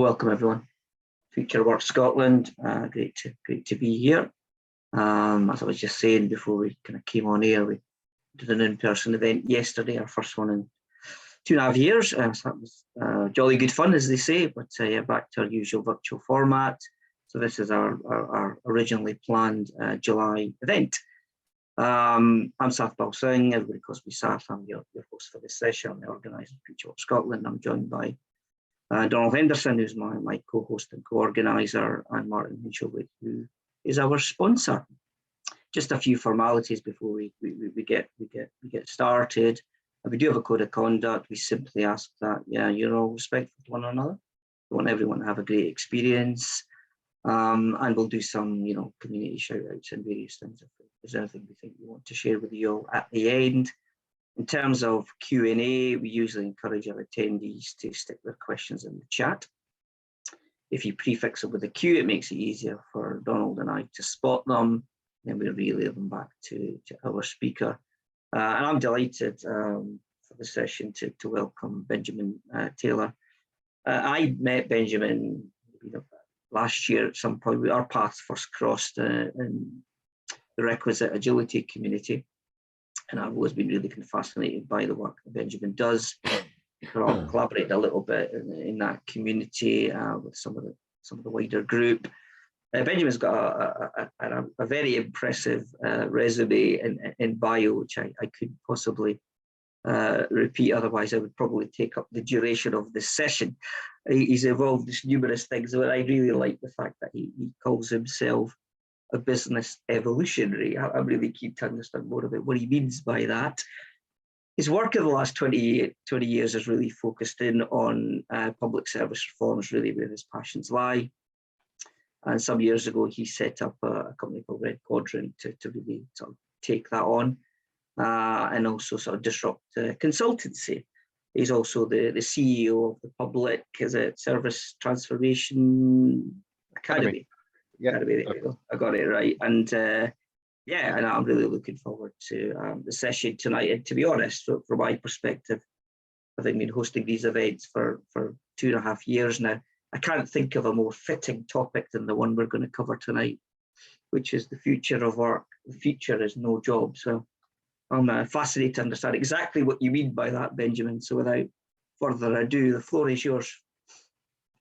Welcome everyone. Future Work Scotland. Great to be here. As I was just saying before we kind of came on air, we did an in-person event yesterday, our first one in 2.5 years. So that was jolly good fun, as they say. But back to our usual virtual format. So this is our originally planned July event. I'm Satpal Singh. Everybody calls me Sat. I'm your host for this session. I'm the organiser of Future Work Scotland. I'm joined by Donald Henderson, who's my co-host and co-organiser, and Martin Hinchelwood, who is our sponsor. Just a few formalities before we get started. We do have a code of conduct. We simply ask that you're all respectful to one another. We want everyone to have a great experience, and we'll do some community shout outs and various things if there's anything we think we want to share with you all at the end. In terms of Q&A, we usually encourage our attendees to stick their questions in the chat. If you prefix it with a Q, it makes it easier for Donald and I to spot them, then we relay them back to our speaker. And I'm delighted for the session to welcome Benjamin Taylor. I met Benjamin last year at some point. Our paths first crossed in the requisite agility community. And I've always been really fascinated by the work that Benjamin does. We've collaborated a little bit in that community with some of the wider group. Benjamin's got a very impressive resume in bio, which I couldn't possibly repeat. Otherwise, I would probably take up the duration of this session. He's involved in numerous things, but I really like the fact that he calls himself a business evolutionary. I'm really keen to understand more about what he means by that. His work in the last 20 years has really focused in on public service reforms, really where his passions lie. And some years ago, he set up a company called RedQuadrant to really sort of take that on and also sort of disrupt consultancy. He's also the CEO of the Public Service Transformation Academy. Yeah, there you go. I got it right. And and I'm really looking forward to the session tonight. And to be honest, from my perspective, having been hosting these events for 2.5 years now, I can't think of a more fitting topic than the one we're going to cover tonight, which is the future of work. The future is no job. So I'm fascinated to understand exactly what you mean by that, Benjamin. So without further ado, the floor is yours.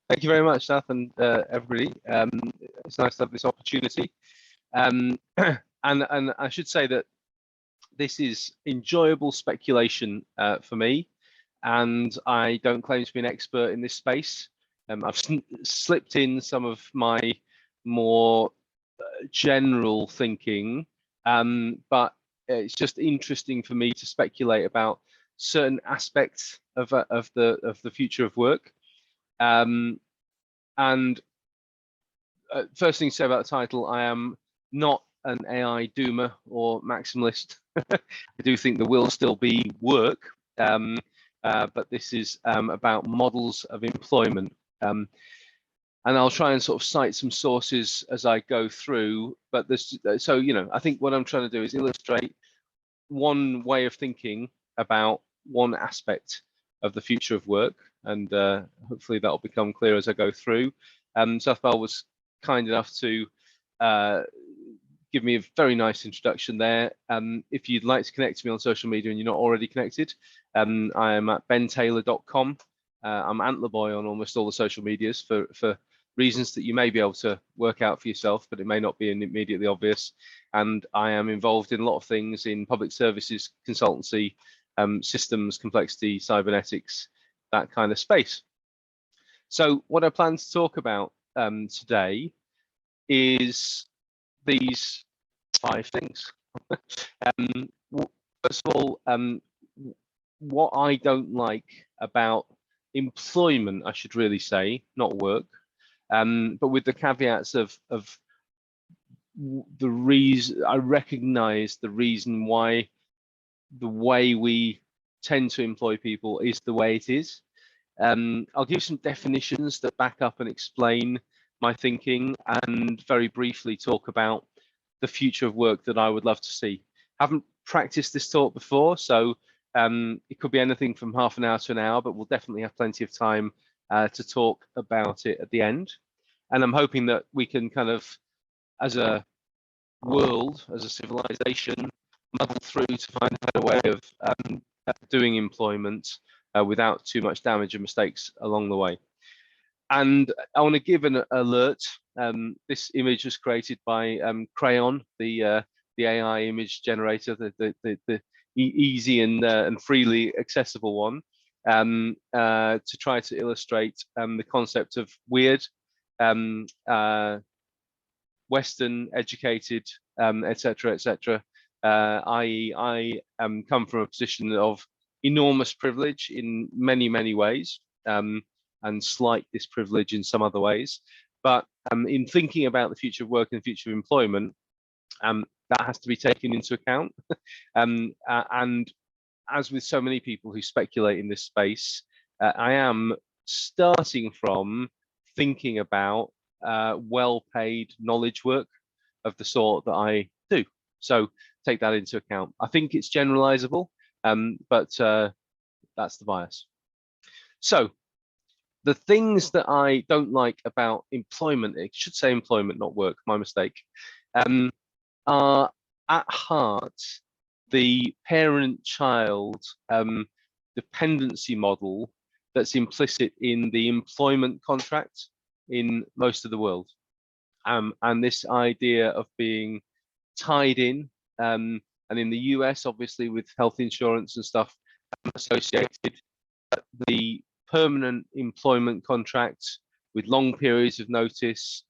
Thank you very much, Seth, and everybody. It's nice to have this opportunity. And I should say that this is enjoyable speculation for me, and I don't claim to be an expert in this space. I've slipped in some of my more general thinking, but it's just interesting for me to speculate about certain aspects of the future of work. First thing to say about the title, I am not an AI doomer or maximalist. I do think there will still be work, but this is about models of employment. And I'll try and sort of cite some sources as I go through, but I think what I'm trying to do is illustrate one way of thinking about one aspect of the future of work, and hopefully that will become clear as I go through. Satpal was kind enough to give me a very nice introduction there. If you'd like to connect to me on social media and you're not already connected, I am at bentaylor.com. I'm Antlerboy on almost all the social medias for reasons that you may be able to work out for yourself, but it may not be immediately obvious. And I am involved in a lot of things in public services, consultancy, systems, complexity, cybernetics, that kind of space. So what I plan to talk about today is these 5 things. First of all, what I don't like about employment, I should really say, not work, but with the caveats of the reason. I recognize the reason why the way we tend to employ people is the way it is. I'll give some definitions that back up and explain my thinking, and very briefly talk about the future of work that I would love to see. I haven't practiced this talk before, so it could be anything from half an hour to an hour, but we'll definitely have plenty of time to talk about it at the end. And I'm hoping that we can kind of, as a world, as a civilization, muddle through to find a better way of doing employment without too much damage and mistakes along the way. And I want to give an alert. This image was created by Crayon, the AI image generator, the easy and freely accessible one, to try to illustrate the concept of weird, Western educated, etc., etc. I.e., I come from a position of enormous privilege in many ways, and slight disprivilege in some other ways. But in thinking about the future of work and the future of employment, that has to be taken into account. And as with so many people who speculate in this space, I am starting from thinking about well-paid knowledge work of the sort that I do. So take that into account. I think it's generalizable, but that's the bias. So the things that I don't like about employment, it should say employment, not work, my mistake, are at heart the parent-child dependency model that's implicit in the employment contract in most of the world. And this idea of being tied in, and in the US, obviously, with health insurance and stuff associated, the permanent employment contract with long periods of notice,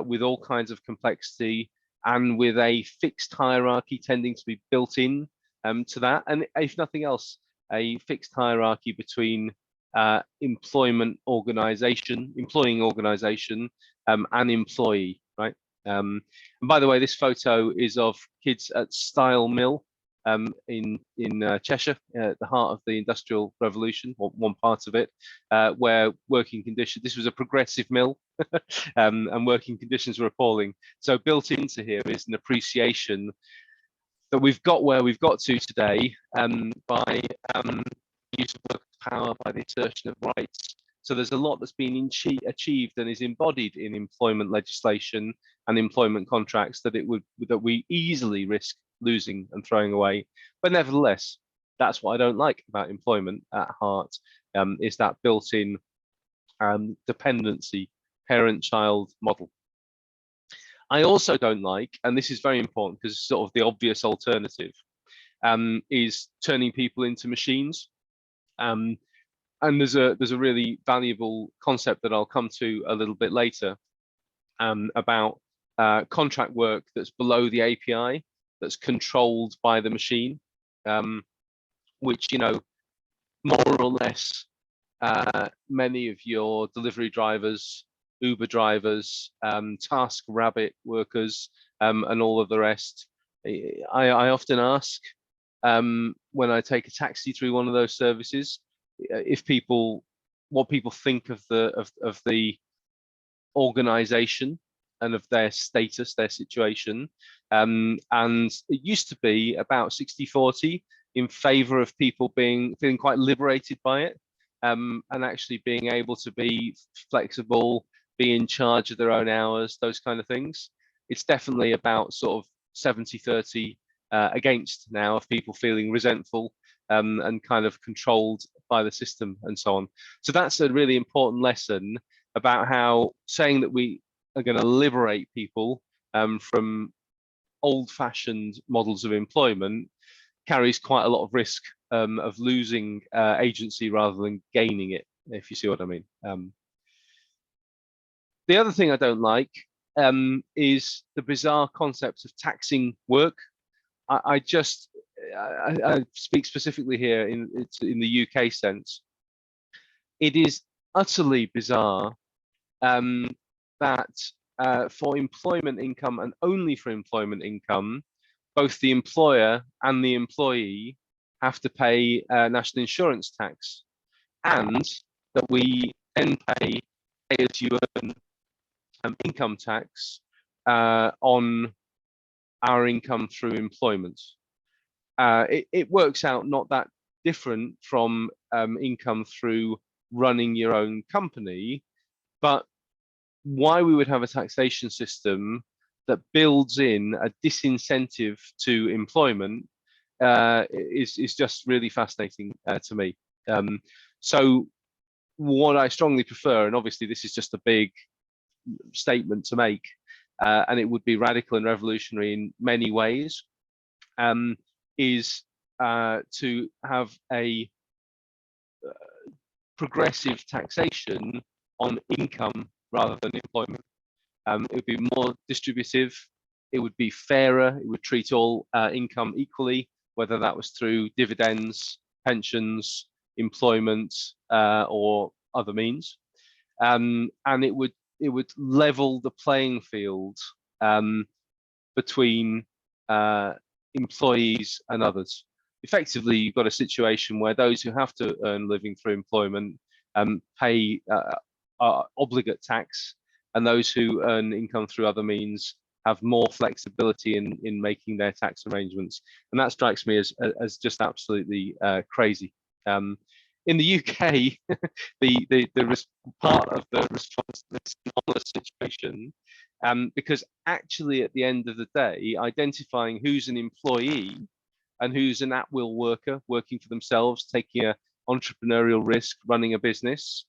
with all kinds of complexity, and with a fixed hierarchy tending to be built in to that, and if nothing else, a fixed hierarchy between employing organization, and employee, right? And by the way, this photo is of kids at Stile Mill in Cheshire, at the heart of the Industrial Revolution, or one part of it, where working conditions, this was a progressive mill, and working conditions were appalling. So built into here is an appreciation that we've got where we've got to today by use of work power, by the assertion of rights. So there's a lot that's been achieved and is embodied in employment legislation and employment contracts that we easily risk losing and throwing away. But nevertheless, that's what I don't like about employment at heart, is that built-in dependency, parent-child model. I also don't like, and this is very important because it's sort of the obvious alternative, is turning people into machines. And there's a really valuable concept that I'll come to a little bit later, about contract work that's below the API, that's controlled by the machine, which, you know, more or less many of your delivery drivers, Uber drivers, TaskRabbit workers, and all of the rest. I often ask, when I take a taxi through one of those services, what people think of the organization and of their status, their situation. And it used to be about 60-40 in favor of people feeling quite liberated by it, and actually being able to be flexible, be in charge of their own hours, those kind of things. It's definitely about sort of 70-30 against now, of people feeling resentful and kind of controlled by the system and so on. So that's a really important lesson about how saying that we are going to liberate people from old-fashioned models of employment carries quite a lot of risk of losing agency rather than gaining it, if you see what I mean. The other thing I don't like is the bizarre concept of taxing work. I speak specifically here in the UK sense. It is utterly bizarre that for employment income, and only for employment income, both the employer and the employee have to pay national insurance tax, and that we then pay as you earn income tax on our income through employment. It works out not that different from income through running your own company, but why we would have a taxation system that builds in a disincentive to employment is just really fascinating to me. So what I strongly prefer, and obviously this is just a big statement to make, and it would be radical and revolutionary in many ways, is to have a progressive taxation on income rather than employment. It would be more distributive, it would be fairer, it would treat all income equally, whether that was through dividends, pensions, employment, or other means. And it would level the playing field between employees and others. Effectively, you've got a situation where those who have to earn a living through employment pay obligate tax, and those who earn income through other means have more flexibility in making their tax arrangements. And that strikes me as just absolutely crazy. In the UK, the part of the response to this anomalous situation, because actually at the end of the day, identifying who's an employee and who's an at-will worker working for themselves, taking an entrepreneurial risk, running a business,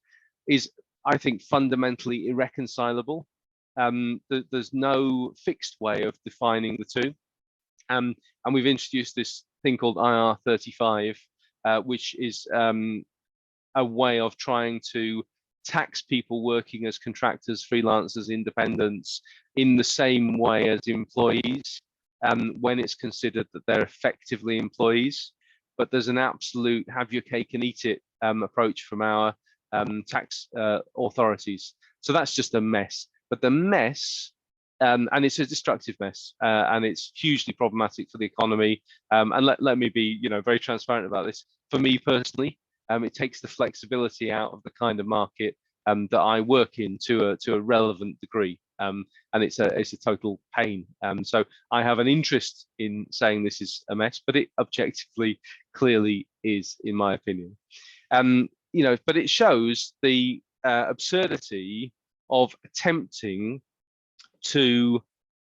is, I think, fundamentally irreconcilable. There's no fixed way of defining the two. And we've introduced this thing called IR35, which is a way of trying to tax people working as contractors, freelancers, independents in the same way as employees, when it's considered that they're effectively employees. But there's an absolute have your cake and eat it approach from our tax authorities. So that's just a mess. But the mess, and it's a destructive mess, and it's hugely problematic for the economy. And let me be, very transparent about this. For me personally, it takes the flexibility out of the kind of market that I work in to a relevant degree, and it's a total pain. So I have an interest in saying this is a mess, but it objectively clearly is, in my opinion. But it shows the absurdity of attempting to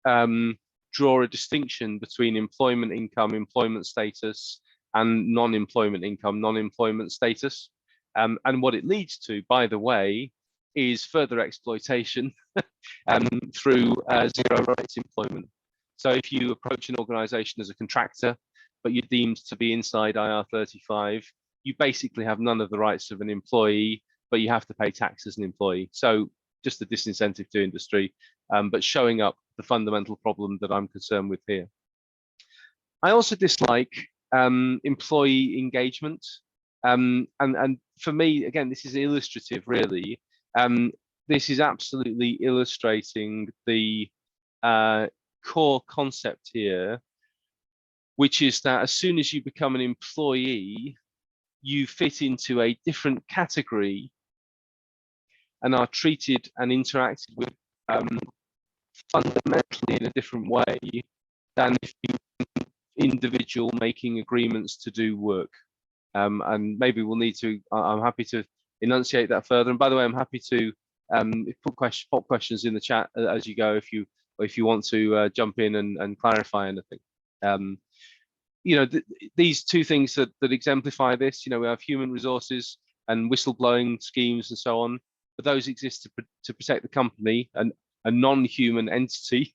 draw a distinction between employment income, employment status, and non-employment income, non-employment status. And what it leads to, by the way, is further exploitation through zero rights employment. So if you approach an organization as a contractor, but you're deemed to be inside IR35, you basically have none of the rights of an employee, but you have to pay tax as an employee. So just a disincentive to industry, but showing up the fundamental problem that I'm concerned with here. I also dislike employee engagement. And for me, again, this is illustrative, really. This is absolutely illustrating the core concept here, which is that as soon as you become an employee, you fit into a different category and are treated and interacted with fundamentally in a different way than if you were an individual making agreements to do work. And maybe we'll need to, I'm happy to enunciate that further. And by the way, I'm happy to pop questions in the chat as you go if you want to jump in and clarify anything. These two things that exemplify this, we have human resources and whistleblowing schemes and so on, but those exist to protect the company and a non-human entity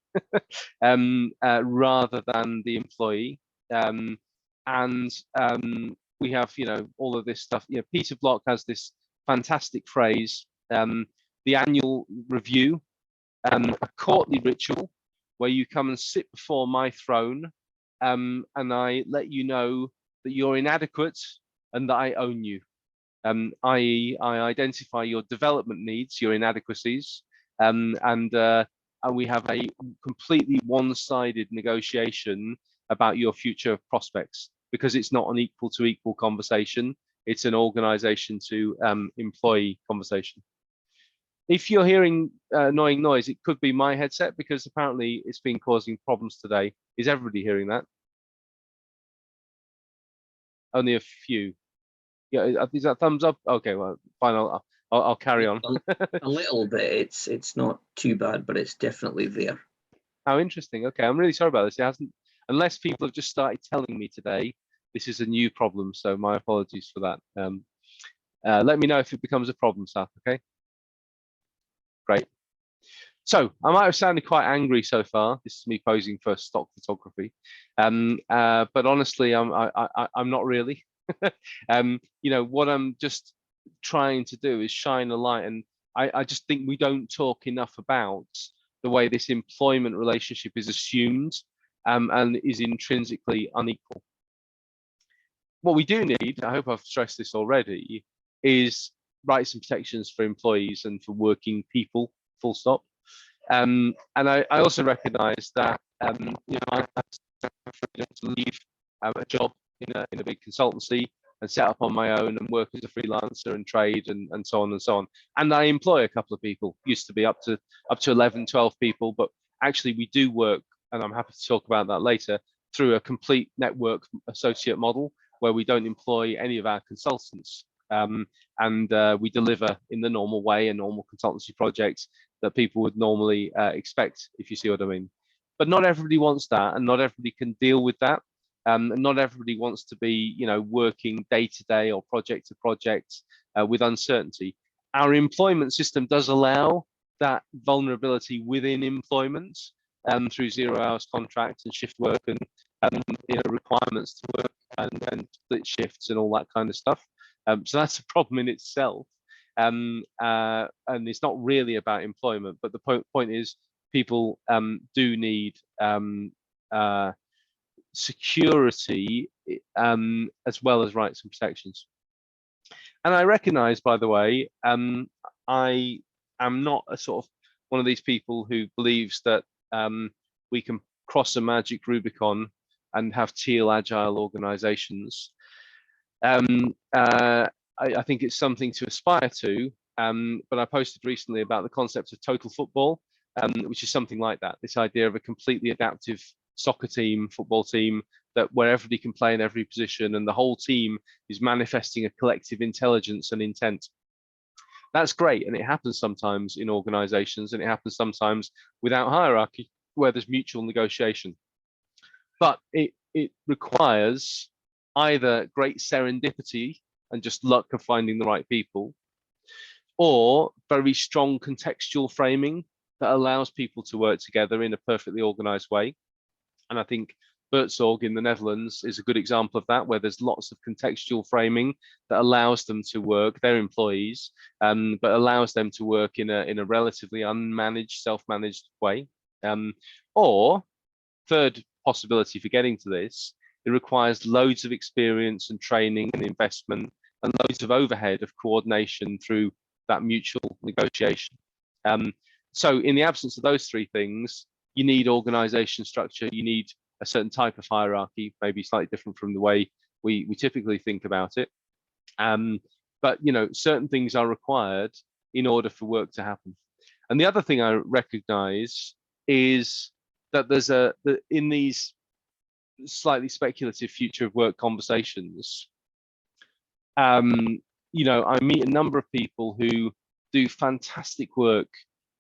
rather than the employee. We have, all of this stuff. Peter Block has this fantastic phrase, the annual review, a courtly ritual where you come and sit before my throne, and I let you know that you're inadequate and that I own you. I.e., I identify your development needs, your inadequacies, and we have a completely one-sided negotiation about your future prospects, because it's not an equal to equal conversation. It's an organization to employee conversation. If you're hearing annoying noise, it could be my headset, because apparently it's been causing problems today. Is everybody hearing that? Only a few. Yeah, is that thumbs up? Okay, well, fine. I'll carry on. A little bit. It's not too bad, but it's definitely there. How interesting. Okay, I'm really sorry about this. It hasn't, unless people have just started telling me today, this is a new problem. So my apologies for that. Let me know if it becomes a problem, Saf. Okay. Great. So I might have sounded quite angry so far. This is me posing for stock photography, but honestly, I'm not really. What I'm just trying to do is shine a light, and I just think we don't talk enough about the way this employment relationship is assumed and is intrinsically unequal. What we do need, I hope I've stressed this already, is rights and protections for employees and for working people, full stop. And I also recognise that I have freedom to leave a job in a big consultancy and set up on my own and work as a freelancer and trade and so on and so on. And I employ a couple of people. Used to be up to 11, 12 people, but actually we do work, and I'm happy to talk about that later, through a complete network associate model where we don't employ any of our consultants. And we deliver in the normal way a normal consultancy project that people would normally expect, if you see what I mean. But not everybody wants that, and not everybody can deal with that. And not everybody wants to be, working day to day or project to project with uncertainty. Our employment system does allow that vulnerability within employment through 0 hours contracts and shift work and requirements to work and split shifts and all that kind of stuff. So that's a problem in itself. And it's not really about employment, but the point is people do need security as well as rights and protections. And I recognize, by the way, I am not a sort of one of these people who believes that we can cross a magic Rubicon and have teal agile organizations. I think it's something to aspire to, but I posted recently about the concept of total football, which is something like that, this idea of a completely adaptive soccer team, football team, that where everybody can play in every position and the whole team is manifesting a collective intelligence and intent. That's great, and it happens sometimes in organizations, and it happens sometimes without hierarchy, where there's mutual negotiation. But it requires either great serendipity and just luck of finding the right people, or very strong contextual framing that allows people to work together in a perfectly organized way. And I think Buurtzorg in the Netherlands is a good example of that, where there's lots of contextual framing that allows them to work, their employees, but allows them to work in a relatively unmanaged, self-managed way. Or third possibility for getting to this, it requires loads of experience and training and investment and loads of overhead of coordination through that mutual negotiation. So in the absence of those three things, you need organization structure, you need a certain type of hierarchy, maybe slightly different from the way we typically think about it. But certain things are required in order for work to happen. And the other thing I recognize is that there's in these slightly speculative future of work conversations, I meet a number of people who do fantastic work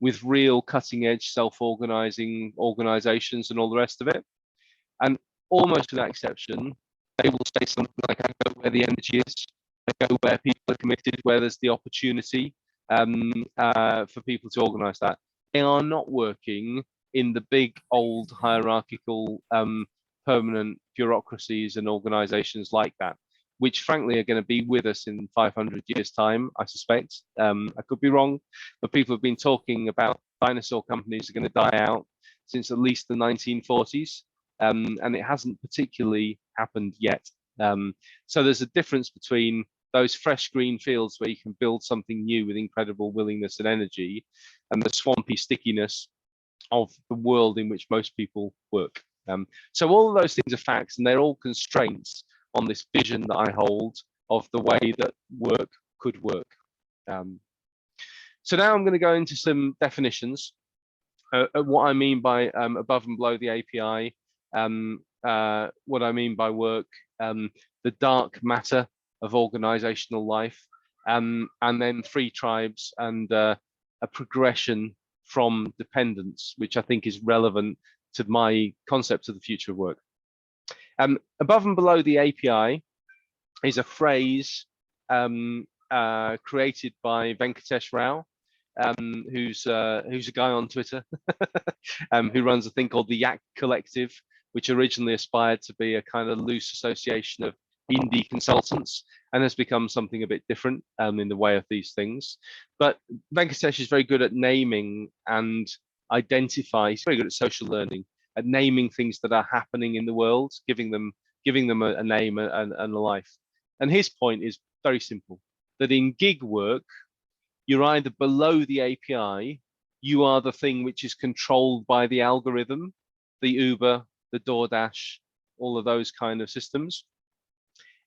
with real cutting edge self-organizing organizations and all the rest of it. And almost without exception, they will say something like, I go where the energy is, I go where people are committed, where there's the opportunity for people to organize that. They are not working in the big old hierarchical permanent bureaucracies and organizations like that, which frankly are going to be with us in 500 years time, I suspect. I could be wrong, but people have been talking about dinosaur companies are going to die out since at least the 1940s, and it hasn't particularly happened yet. So there's a difference between those fresh green fields where you can build something new with incredible willingness and energy, and the swampy stickiness of the world in which most people work. So all of those things are facts, and they're all constraints on this vision that I hold of the way that work could work. So now I'm going to go into some definitions of what I mean by above and below the API, what I mean by work, the dark matter of organizational life, and then free tribes and a progression from dependence, which I think is relevant to my concept of the future of work. Above and below the API is a phrase created by Venkatesh Rao, who's a guy on Twitter who runs a thing called the Yak Collective, which originally aspired to be a kind of loose association of indie consultants and has become something a bit different in the way of these things. But Venkatesh is very good at naming and identify. He's very good at social learning, at naming things that are happening in the world, giving them a name and a life. And his point is very simple, that in gig work, you're either below the API, you are the thing which is controlled by the algorithm, the Uber, the DoorDash, all of those kind of systems,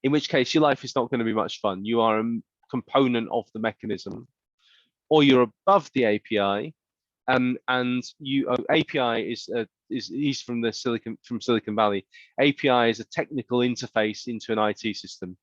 in which case your life is not going to be much fun. You are a component of the mechanism. Or you're above the API, and API is from Silicon Valley. API is a technical interface into an IT system.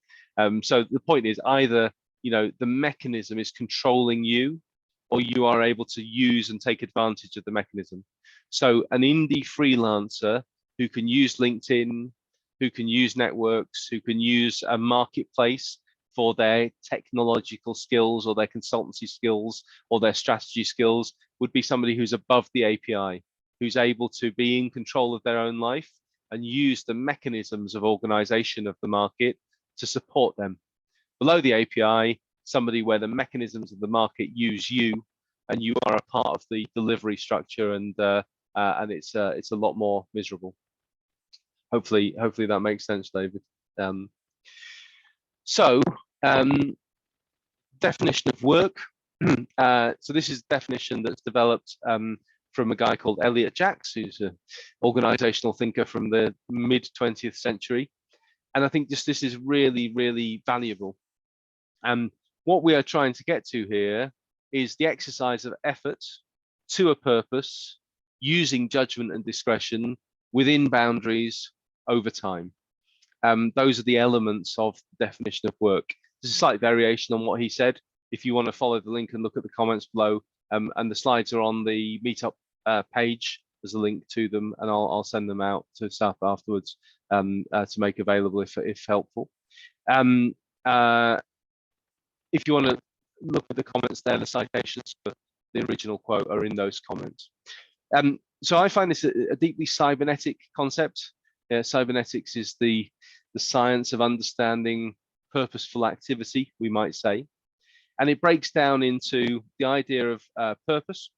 So the point is either the mechanism is controlling you, or you are able to use and take advantage of the mechanism. So an indie freelancer who can use LinkedIn, who can use networks, who can use a marketplace for their technological skills or their consultancy skills or their strategy skills, would be somebody who's above the API, who's able to be in control of their own life and use the mechanisms of organization of the market to support them. Below the API, somebody where the mechanisms of the market use you and you are a part of the delivery structure, and it's a lot more miserable. Hopefully that makes sense, David. Definition of work. So this is a definition that's developed from a guy called Elliot Jacks, who's an organizational thinker from the mid 20th century. And I think this is really, really valuable. What we are trying to get to here is the exercise of effort to a purpose, using judgment and discretion within boundaries over time. Those are the elements of the definition of work. There's a slight variation on what he said. If you want to follow the link and look at the comments below, and the slides are on the meetup page, there's a link to them, and I'll send them out to staff afterwards to make available if helpful. If you want to look at the comments there, the citations for the original quote are in those comments. So I find this a deeply cybernetic concept. Cybernetics is the science of understanding purposeful activity, we might say. And it breaks down into the idea of purpose,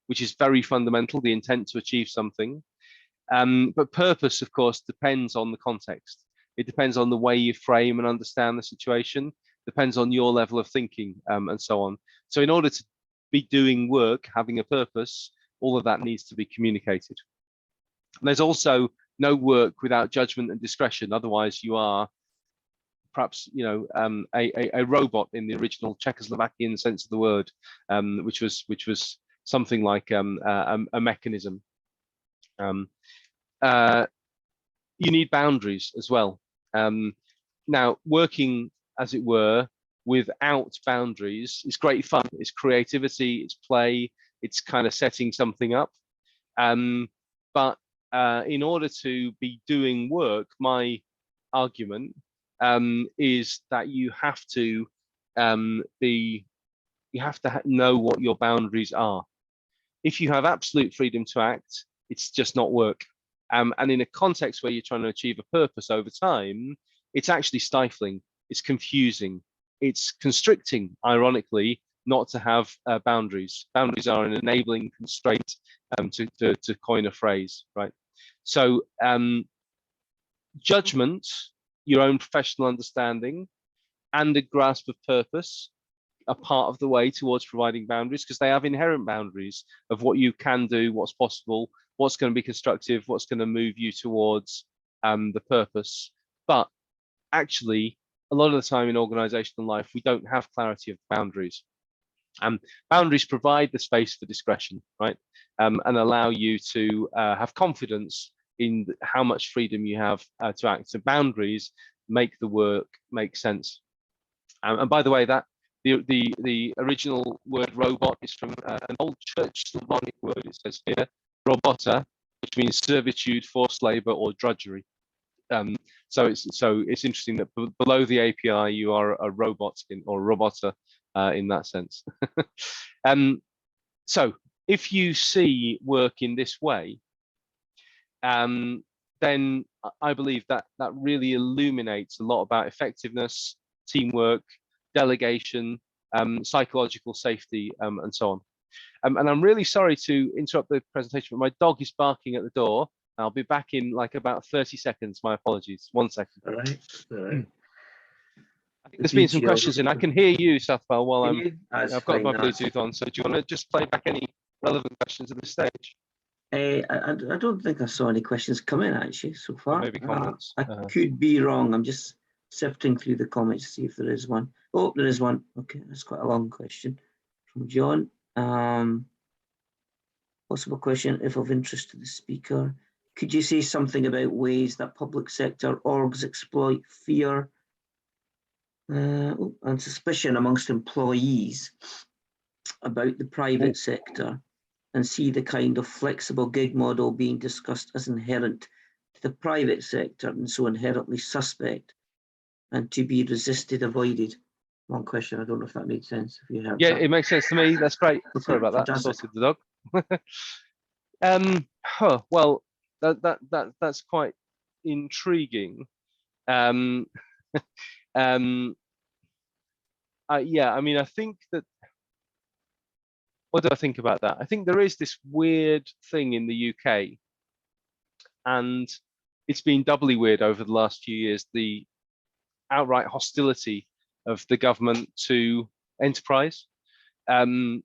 which is very fundamental, the intent to achieve something. But purpose, of course, depends on the context. It depends on the way you frame and understand the situation, depends on your level of thinking, and so on. So in order to be doing work, having a purpose, all of that needs to be communicated. And there's also no work without judgment and discretion. Otherwise, you are perhaps a robot in the original Czechoslovakian sense of the word, which was something like a mechanism. You need boundaries as well. Now, working, as it were, without boundaries is great fun. It's creativity, it's play, it's kind of setting something up. But in order to be doing work, my argument is that you have to know what your boundaries are. If you have absolute freedom to act, it's just not work. And in a context where you're trying to achieve a purpose over time, it's actually stifling, it's confusing, it's constricting, ironically, not to have boundaries. Boundaries are an enabling constraint, to coin a phrase, right? So judgment, your own professional understanding, and a grasp of purpose are part of the way towards providing boundaries, because they have inherent boundaries of what you can do, what's possible, what's going to be constructive, what's going to move you towards the purpose. But actually, a lot of the time in organizational life, we don't have clarity of boundaries. Boundaries provide the space for discretion, right? And allow you to have confidence in how much freedom you have to act. So boundaries make the work make sense. And by the way, that the original word robot is from an old church Slavonic word. It says here, robota, which means servitude, forced labor, or drudgery. So it's interesting that below the API you are a robot or robota in that sense. So if you see work in this way, then I believe that really illuminates a lot about effectiveness, teamwork, delegation, psychological safety, and so on. And I'm really sorry to interrupt the presentation, but my dog is barking at the door. I'll be back in like about 30 seconds. My apologies. 1 second. All right. All right. I think there's been some questions in. I can hear you, Sathpal, while I've got my Bluetooth on. So do you want to just play back any relevant questions at this stage? I don't think I saw any questions come in actually so far. Maybe comments. I could be wrong. I'm just sifting through the comments to see if there is one. Oh, there is one. Okay, that's quite a long question from John. Possible question, if of interest to the speaker. Could you say something about ways that public sector orgs exploit fear and suspicion amongst employees about the private sector, and see the kind of flexible gig model being discussed as inherent to the private sector and so inherently suspect and to be resisted, avoided? One question, I don't know if that made sense. If you heard yeah, that. It makes sense to me. That's great. Sorry about that. Sorted the dog. Well, that's quite intriguing. Yeah, I mean, I think that. What do I think about that? I think there is this weird thing in the UK, and it's been doubly weird over the last few years, the outright hostility of the government to enterprise. So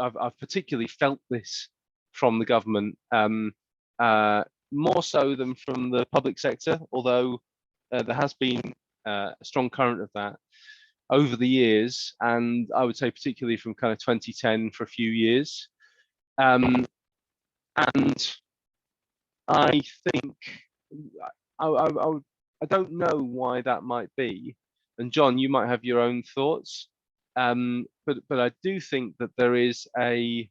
I've particularly felt this from the government, more so than from the public sector, although there has been a strong current of that over the years, and I would say particularly from kind of 2010 for a few years. And I think I don't know why that might be. And John, you might have your own thoughts. But I do think that there is a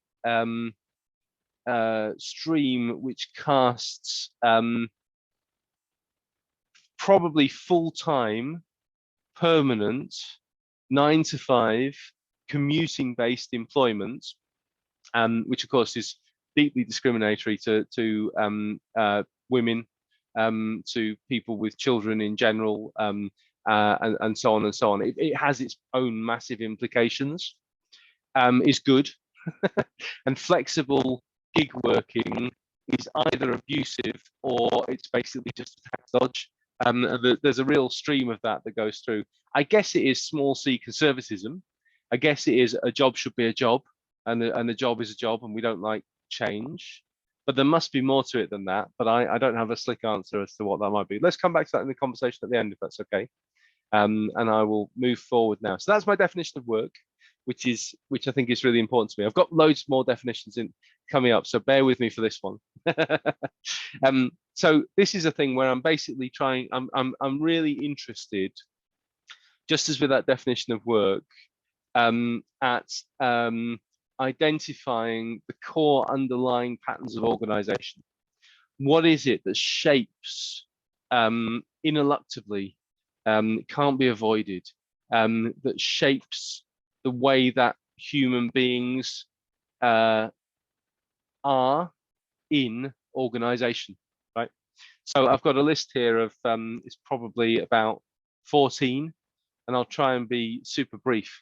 stream which casts probably full-time, permanent, 9-to-5 commuting-based employment, which of course is deeply discriminatory to women, to people with children in general, and so on and so on. It has its own massive implications. Is good, and flexible gig working is either abusive or it's basically just a tax dodge. There's a real stream of that goes through. I guess it is small c conservatism. I guess it is a job should be a job, and the job is a job, and we don't like change. But there must be more to it than that. But I don't have a slick answer as to what that might be. Let's come back to that in the conversation at the end, if that's okay. And I will move forward now. So that's my definition of work, which I think is really important to me. I've got loads more definitions coming up, so bear with me for this one. So this is a thing where I'm basically trying. I'm really interested, just as with that definition of work, at identifying the core underlying patterns of organization. What is it that shapes ineluctably, can't be avoided, that shapes the way that human beings are in organization, right? So I've got a list here of, it's probably about 14, and I'll try and be super brief.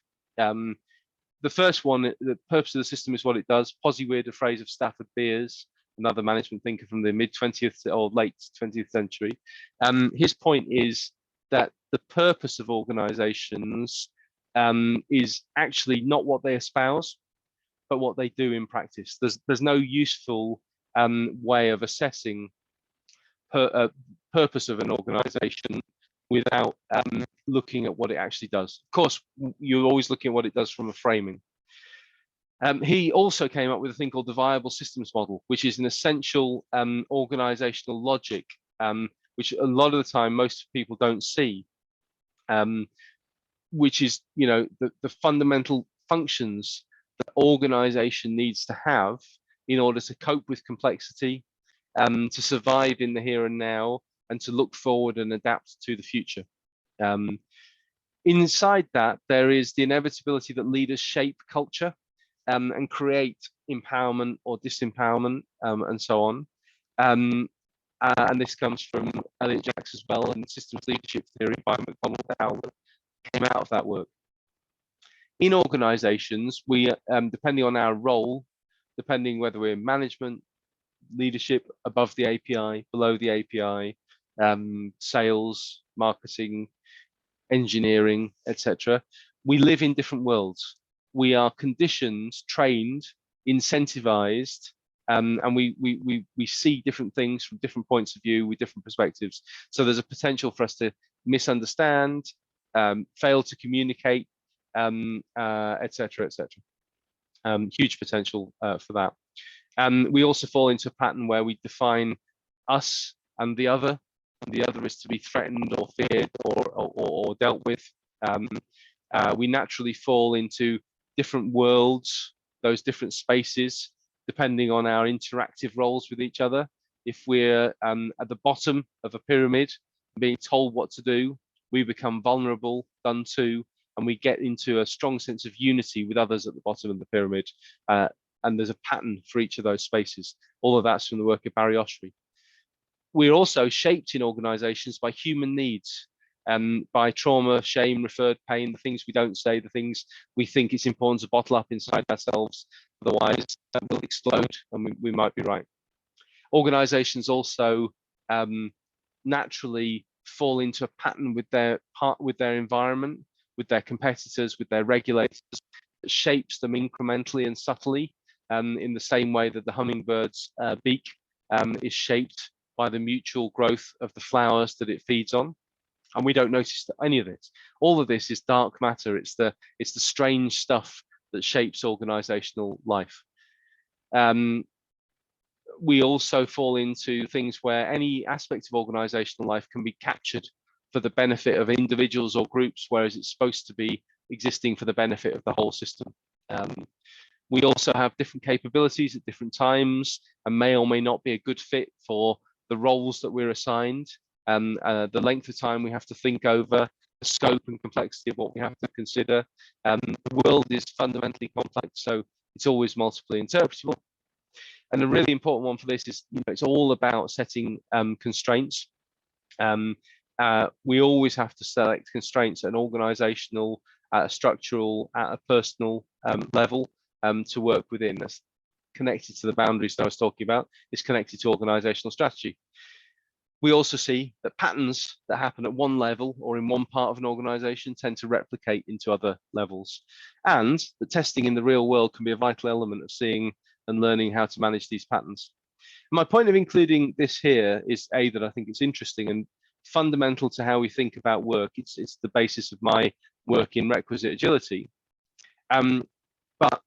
The first one, the purpose of the system is what it does. Posy-Weird, a phrase of Stafford Beers, another management thinker from the mid-20th or late 20th century. His point is that the purpose of organizations is actually not what they espouse, but what they do in practice. There's no useful way of assessing purpose of an organization without looking at what it actually does. Of course, you're always looking at what it does from a framing. He also came up with a thing called the viable systems model, which is an essential organizational logic, which a lot of the time most people don't see, which is, you know, the fundamental functions that organization needs to have in order to cope with complexity, to survive in the here and now, and to look forward and adapt to the future. Inside that, there is the inevitability that leaders shape culture and create empowerment or disempowerment, and so on. And this comes from Elliot Jacks as well, and systems leadership theory by McDonald Dowell that came out of that work. In organizations, we, depending on our role, depending whether we're management, leadership, above the API, below the API, sales, marketing, engineering, etc., we live in different worlds. We are conditioned, trained, incentivized, and we see different things from different points of view with different perspectives. So there's a potential for us to misunderstand, fail to communicate, etc., etc. Huge potential for that. We also fall into a pattern where we define us and the other is to be threatened or feared or dealt with. We naturally fall into different worlds, those different spaces, depending on our interactive roles with each other. If we're at the bottom of a pyramid, being told what to do, we become vulnerable, done to, and we get into a strong sense of unity with others at the bottom of the pyramid. And there's a pattern for each of those spaces. All of that's from the work of Barry Oshry. We're also shaped in organizations by human needs, by trauma, shame, referred pain, the things we don't say, the things we think it's important to bottle up inside ourselves, otherwise that will explode, and we might be right. Organizations also naturally fall into a pattern with their environment, with their competitors, with their regulators, that shapes them incrementally and subtly, in the same way that the hummingbird's beak is shaped by the mutual growth of the flowers that it feeds on. And we don't notice any of it. All of this is dark matter. It's the strange stuff that shapes organizational life. We also fall into things where any aspect of organizational life can be captured for the benefit of individuals or groups, whereas it's supposed to be existing for the benefit of the whole system. We also have different capabilities at different times and may or may not be a good fit for the roles that we're assigned, the length of time we have to think over, the scope and complexity of what we have to consider. The world is fundamentally complex, so it's always multiply interpretable. And a really important one for this is, you know, it's all about setting constraints. We always have to select constraints at an organizational, at a structural, at a personal level to work within. That's connected to the boundaries that I was talking about. It's connected to organizational strategy. We also see that patterns that happen at one level or in one part of an organization tend to replicate into other levels, and that testing in the real world can be a vital element of seeing and learning how to manage these patterns. My point of including this here is that I think it's interesting and fundamental to how we think about work. It's the basis of my work in requisite agility. But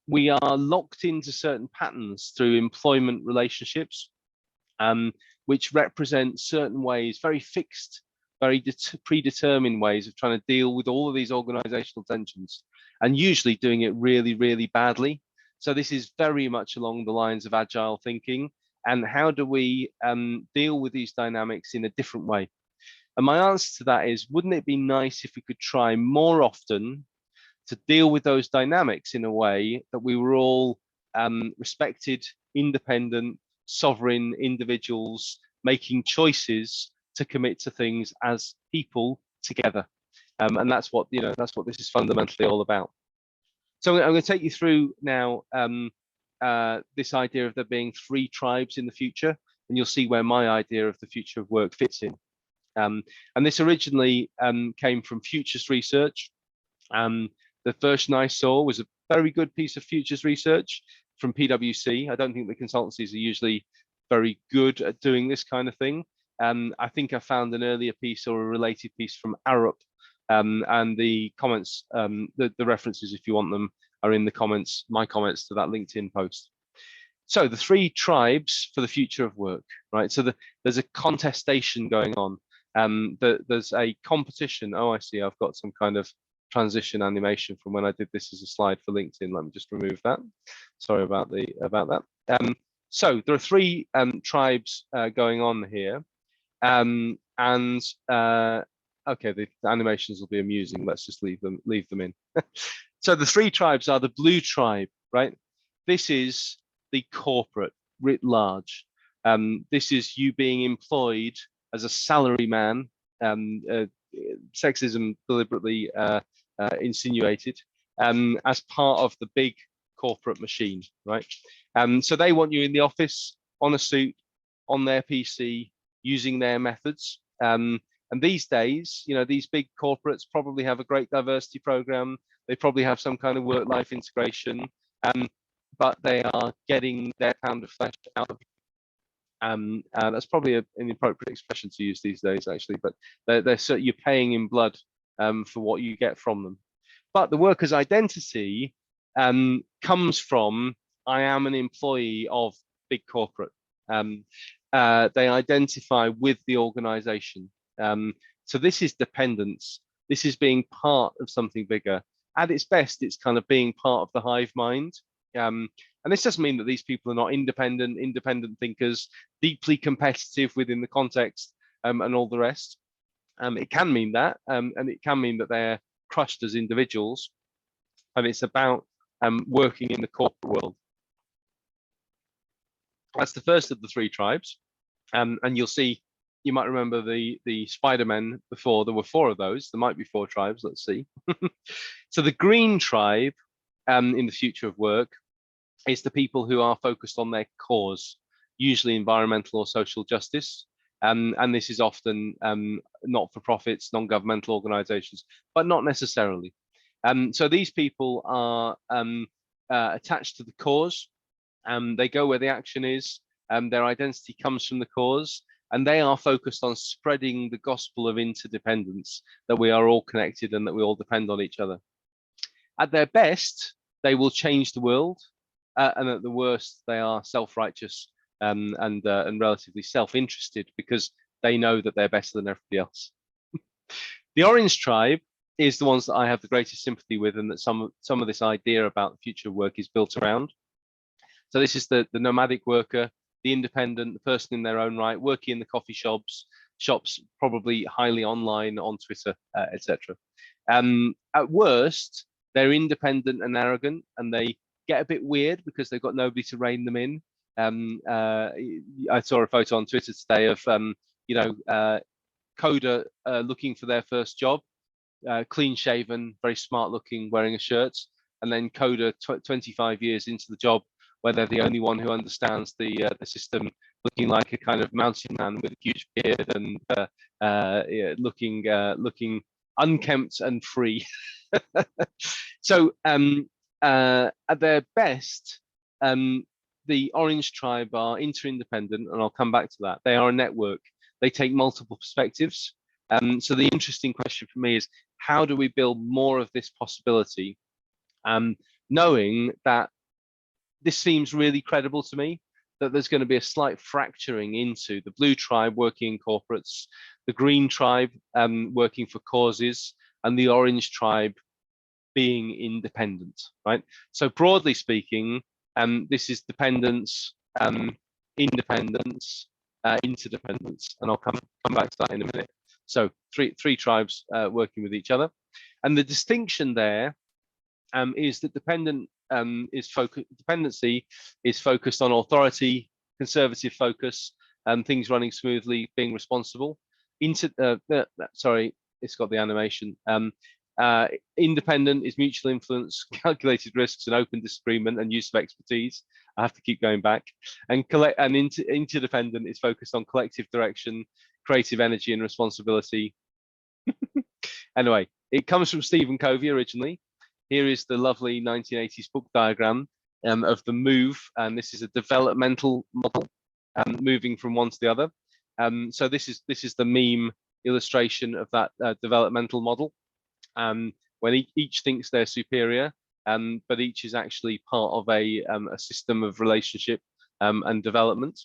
we are locked into certain patterns through employment relationships, which represent certain ways, very fixed, very predetermined ways of trying to deal with all of these organizational tensions, and usually doing it really, really badly. So this is very much along the lines of agile thinking, and how do we deal with these dynamics in a different way? And my answer to that is, wouldn't it be nice if we could try more often to deal with those dynamics in a way that we were all respected, independent, sovereign individuals making choices to commit to things as people together, and that's what this is fundamentally all about. So I'm going to take you through now this idea of there being 3 tribes in the future, and you'll see where my idea of the future of work fits in. And this originally came from futures research. The version I saw was a very good piece of futures research from PwC. I don't think the consultancies are usually very good at doing this kind of thing. I think I found an earlier piece or a related piece from Arup, and the comments, the references, if you want them, are in the comments, my comments to that LinkedIn post. So the three tribes for the future of work, right? So there's a contestation going on. There's a competition. Oh, I see. I've got some kind of transition animation from when I did this as a slide for LinkedIn. Let me just remove that. Sorry about that. So there are three tribes going on here, and okay, the animations will be amusing. Let's just leave them in. So the three tribes are the blue tribe, right? This is the corporate writ large. This is you being employed as a salary man. Sexism deliberately insinuated, as part of the big corporate machine, right? So they want you in the office, on a suit, on their PC, using their methods. And these days, you know, these big corporates probably have a great diversity program. They probably have some kind of work-life integration, but they are getting their pound of flesh out of you. That's probably an inappropriate expression to use these days, actually, but you're paying in blood for what you get from them. But the worker's identity comes from, I am an employee of big corporate. They identify with the organization. So this is dependence. This is being part of something bigger. At its best, it's kind of being part of the hive mind. And this doesn't mean that these people are not independent thinkers, deeply competitive within the context, and all the rest. It can mean that, and it can mean that they're crushed as individuals. And it's about working in the corporate world. That's the first of the three tribes. And you'll see, you might remember the Spider-Men before. There were four of those. There might be four tribes. Let's see. So the green tribe in the future of work is the people who are focused on their cause, usually environmental or social justice. And this is often not-for-profits, non-governmental organizations, but not necessarily. So these people are attached to the cause. They go where the action is. Their identity comes from the cause, and they are focused on spreading the gospel of interdependence, that we are all connected and that we all depend on each other. At their best, they will change the world, and at the worst, they are self-righteous and relatively self-interested because they know that they're better than everybody else. The orange tribe is the ones that I have the greatest sympathy with, and that some of this idea about the future of work is built around. So this is the nomadic worker, the independent, the person in their own right, working in the coffee shops, probably highly online, on Twitter, etc. At worst, they're independent and arrogant, and they get a bit weird because they've got nobody to rein them in. I saw a photo on Twitter today of coder looking for their first job, clean shaven, very smart looking, wearing a shirt, and then coder 25 years into the job, where they're the only one who understands the system, looking like a kind of mountain man with a huge beard and looking unkempt and free. So at their best, the orange tribe are interdependent, and I'll come back to that. They are a network. They take multiple perspectives. So the interesting question for me is, how do we build more of this possibility, knowing that this seems really credible to me, that there's going to be a slight fracturing into the blue tribe working in corporates, the green tribe working for causes, and the orange tribe being independent, right? So broadly speaking, this is dependence, independence, interdependence, and I'll come back to that in a minute. So three tribes working with each other, and the distinction there is that dependency is focused on authority, conservative focus, things running smoothly, being responsible. Sorry, it's got the animation. Independent is mutual influence, calculated risks, and open disagreement and use of expertise. I have to keep going back. And interdependent is focused on collective direction, creative energy, and responsibility. Anyway, it comes from Stephen Covey originally. Here is the lovely 1980s book diagram of the move, and this is a developmental model, moving from one to the other. So this is the meme illustration of that developmental model, when each thinks they're superior, but each is actually part of a system of relationship and development.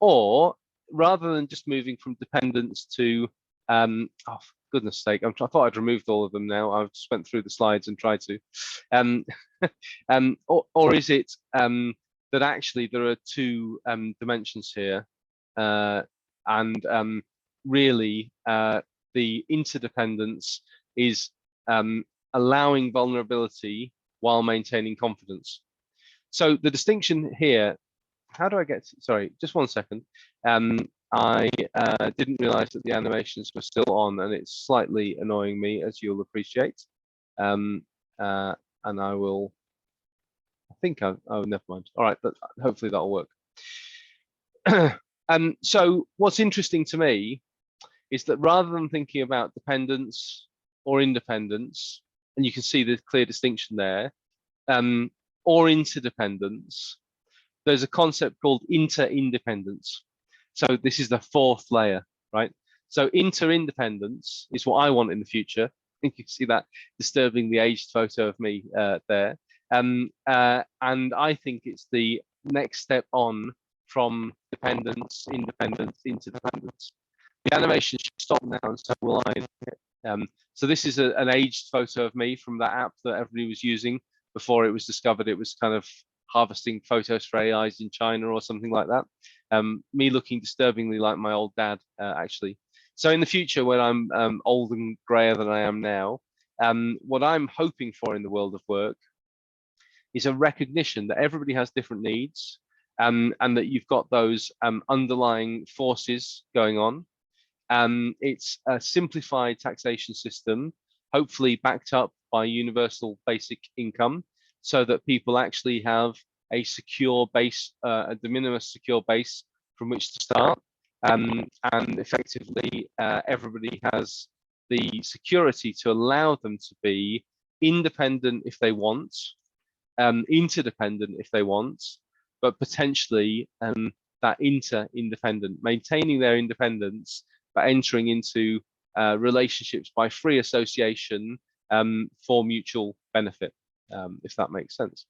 Or rather than just moving from dependence to, oh, for goodness sake, I thought I'd removed all of them now. I've just went through the slides and tried to. Or is it that actually there are two dimensions here, and really the interdependence is allowing vulnerability while maintaining confidence. So the distinction here, how do I get, sorry, just one second. I didn't realize that the animations were still on, and it's slightly annoying me, as you'll appreciate. And I will, I think oh, never mind. All right, but hopefully that'll work. So what's interesting to me is that rather than thinking about dependence or independence, and you can see the clear distinction there, or interdependence, there's a concept called inter-independence. So this is the fourth layer, right? So inter-independence is what I want in the future. I think you can see that disturbingly aged photo of me there. And I think it's the next step on from dependence, independence, interdependence. The animation should stop now, and so will I. So this is an aged photo of me from that app that everybody was using before it was discovered. It was kind of harvesting photos for AIs in China or something like that. Me looking disturbingly like my old dad, actually. So in the future, when I'm old and grayer than I am now, what I'm hoping for in the world of work is a recognition that everybody has different needs, and that you've got those underlying forces going on. It's a simplified taxation system, hopefully backed up by universal basic income, so that people actually have a secure base, a de minimis secure base from which to start. And effectively, everybody has the security to allow them to be independent if they want, interdependent if they want, but potentially that inter-independent, maintaining their independence, but entering into relationships by free association for mutual benefit, if that makes sense.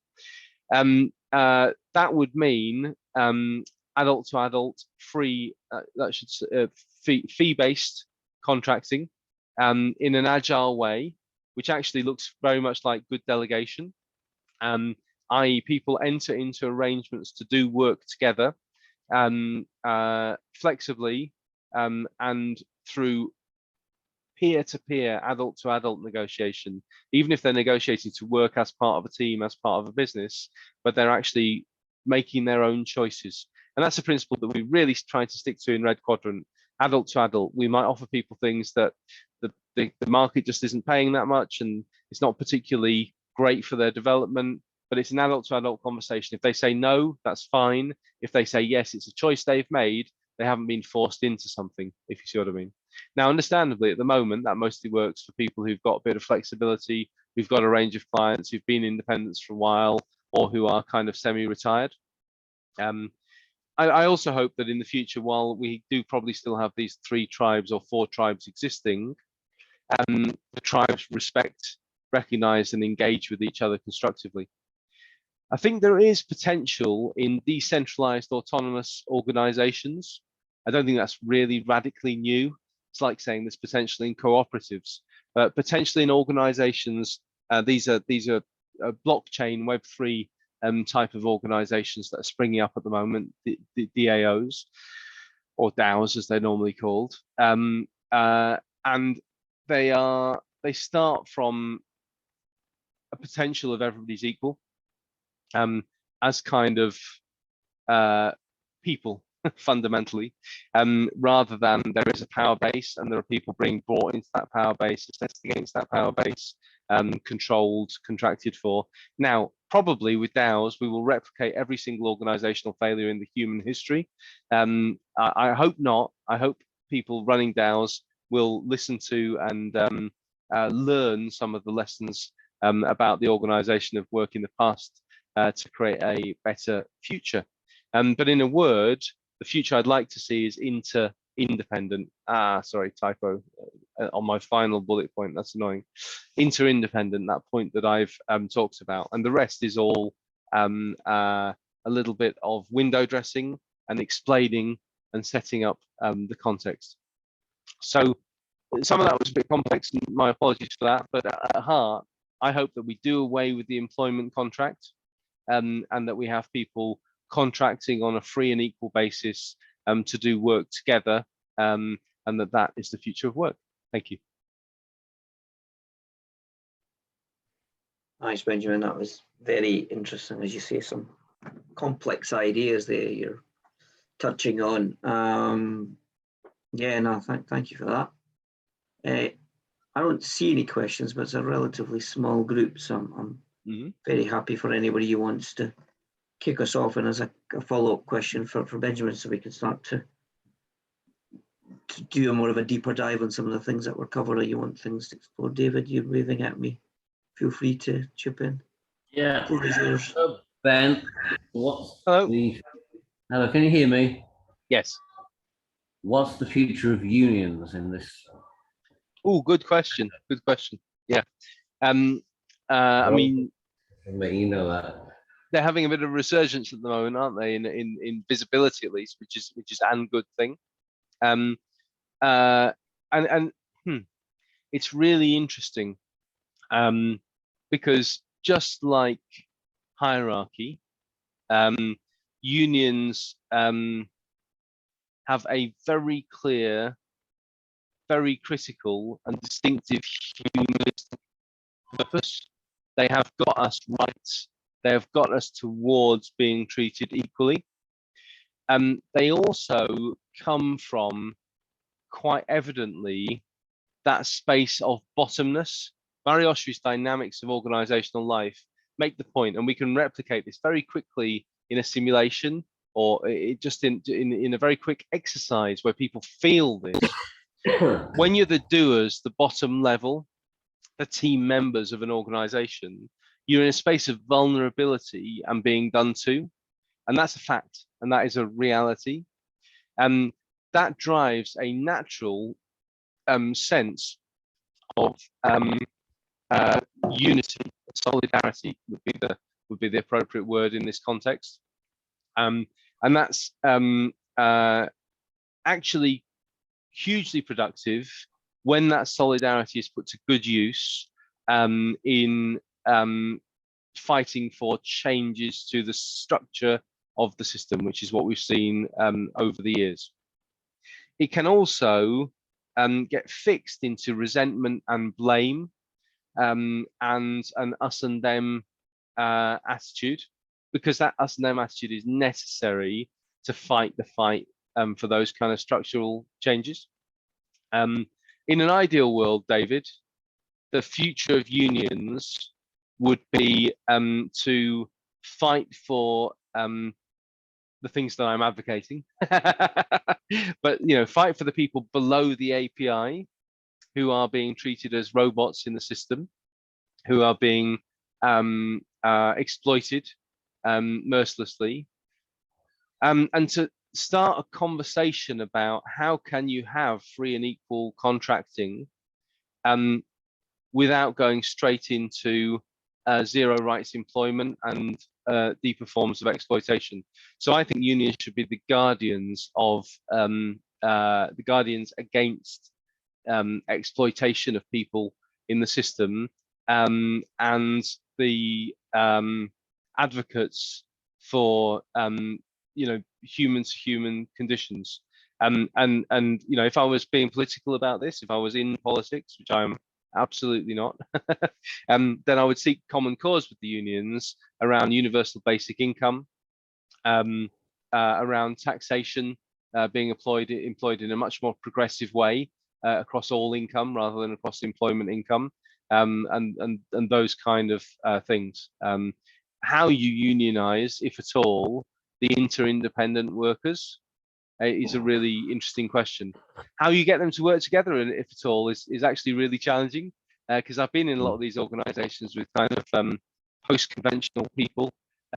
That would mean adult to adult free, fee-based contracting in an agile way, which actually looks very much like good delegation, i.e. people enter into arrangements to do work together flexibly and through peer-to-peer, adult-to-adult negotiation, even if they're negotiating to work as part of a team, as part of a business, but they're actually making their own choices. And that's a principle that we really try to stick to in RedQuadrant. Adult to adult, we might offer people things that the market just isn't paying that much, and it's not particularly great for their development, but it's an adult to adult conversation. If they say no, that's fine. If they say yes, it's a choice they've made. They haven't been forced into something, if you see what I mean. Now, understandably, at the moment, that mostly works for people who've got a bit of flexibility, who've got a range of clients, who've been independents for a while, or who are kind of semi-retired. I also hope that in the future, while we do probably still have these 3 tribes or 4 tribes existing, the tribes respect, recognize, and engage with each other constructively. I think there is potential in decentralized autonomous organizations. I don't think that's really radically new. It's like saying there's potential in cooperatives, potentially in organizations. These are blockchain Web3 type of organizations that are springing up at the moment, the DAOs or DAOs as they're normally called, and they start from a potential of everybody's equal, as kind of people fundamentally, rather than there is a power base and there are people being brought into that power base, assessed against that power base, controlled, contracted for. Now, probably with DAOs, we will replicate every single organizational failure in the human history. I hope not. I hope people running DAOs will listen to and learn some of the lessons about the organization of work in the past to create a better future. But in a word, the future I'd like to see is inter-independent. Sorry, typo on my final bullet point. That's annoying. Inter-independent, that point that I've talked about, and the rest is all a a little bit of window dressing and explaining and setting up the context. So some of that was a bit complex, and my apologies for that, but at heart, I hope that we do away with the employment contract, and that we have people contracting on a free and equal basis to do work together, and that is the future of work. Thank you. Thanks, Benjamin. That was very interesting, as you say, some complex ideas there you're touching on. Yeah, no, thank you for that. I don't see any questions, but it's a relatively small group, so I'm very happy for anybody who wants to kick us off. And as a follow-up question for Benjamin, so we can start to do a more of a deeper dive on some of the things that were covered, or you want things to explore. David, you're waving at me. Feel free to chip in. Yeah. Floor is yours. Ben, what's Hello. Hello, can you hear me? Yes. What's the future of unions in this? Oh, good question. Good question. Yeah. I mean, I'll let you know that. they're having a bit of a resurgence at the moment, aren't they? In visibility, at least, which is a good thing. It's really interesting, because just like hierarchy, unions have a very clear, very critical and distinctive humanistic purpose. They have got us right. They have got us towards being treated equally. They also come from, quite evidently, that space of bottomness. Barry Oshry's dynamics of organizational life make the point, and we can replicate this very quickly in a simulation, or just in a very quick exercise where people feel this. When you're the doers, the bottom level, the team members of an organization, you're in a space of vulnerability and being done to, and that's a fact, and that is a reality. That drives a natural sense of unity, solidarity would be the appropriate word in this context, and that's actually hugely productive when that solidarity is put to good use in fighting for changes to the structure of the system, which is what we've seen over the years. It can also get fixed into resentment and blame, and an us and them attitude, because that us and them attitude is necessary to fight the fight for those kind of structural changes. In an ideal world, David, the future of unions would be to fight for the things that I'm advocating, but fight for the people below the API who are being treated as robots in the system, who are being exploited mercilessly, and to start a conversation about how can you have free and equal contracting without going straight into zero rights employment and deeper forms of exploitation. So I think unions should be the guardians of the guardians against exploitation of people in the system, and the advocates for human to human conditions. And if I was being political about this, if I was in politics, which I'm absolutely not, then I would seek common cause with the unions around universal basic income, around taxation being employed in a much more progressive way across all income rather than across employment income, and those kind of things. How you unionize, if at all, the inter-independent workers is a really interesting question. How you get them to work together, and if at all, is actually really challenging, because I've been in a lot of these organizations with kind of post-conventional people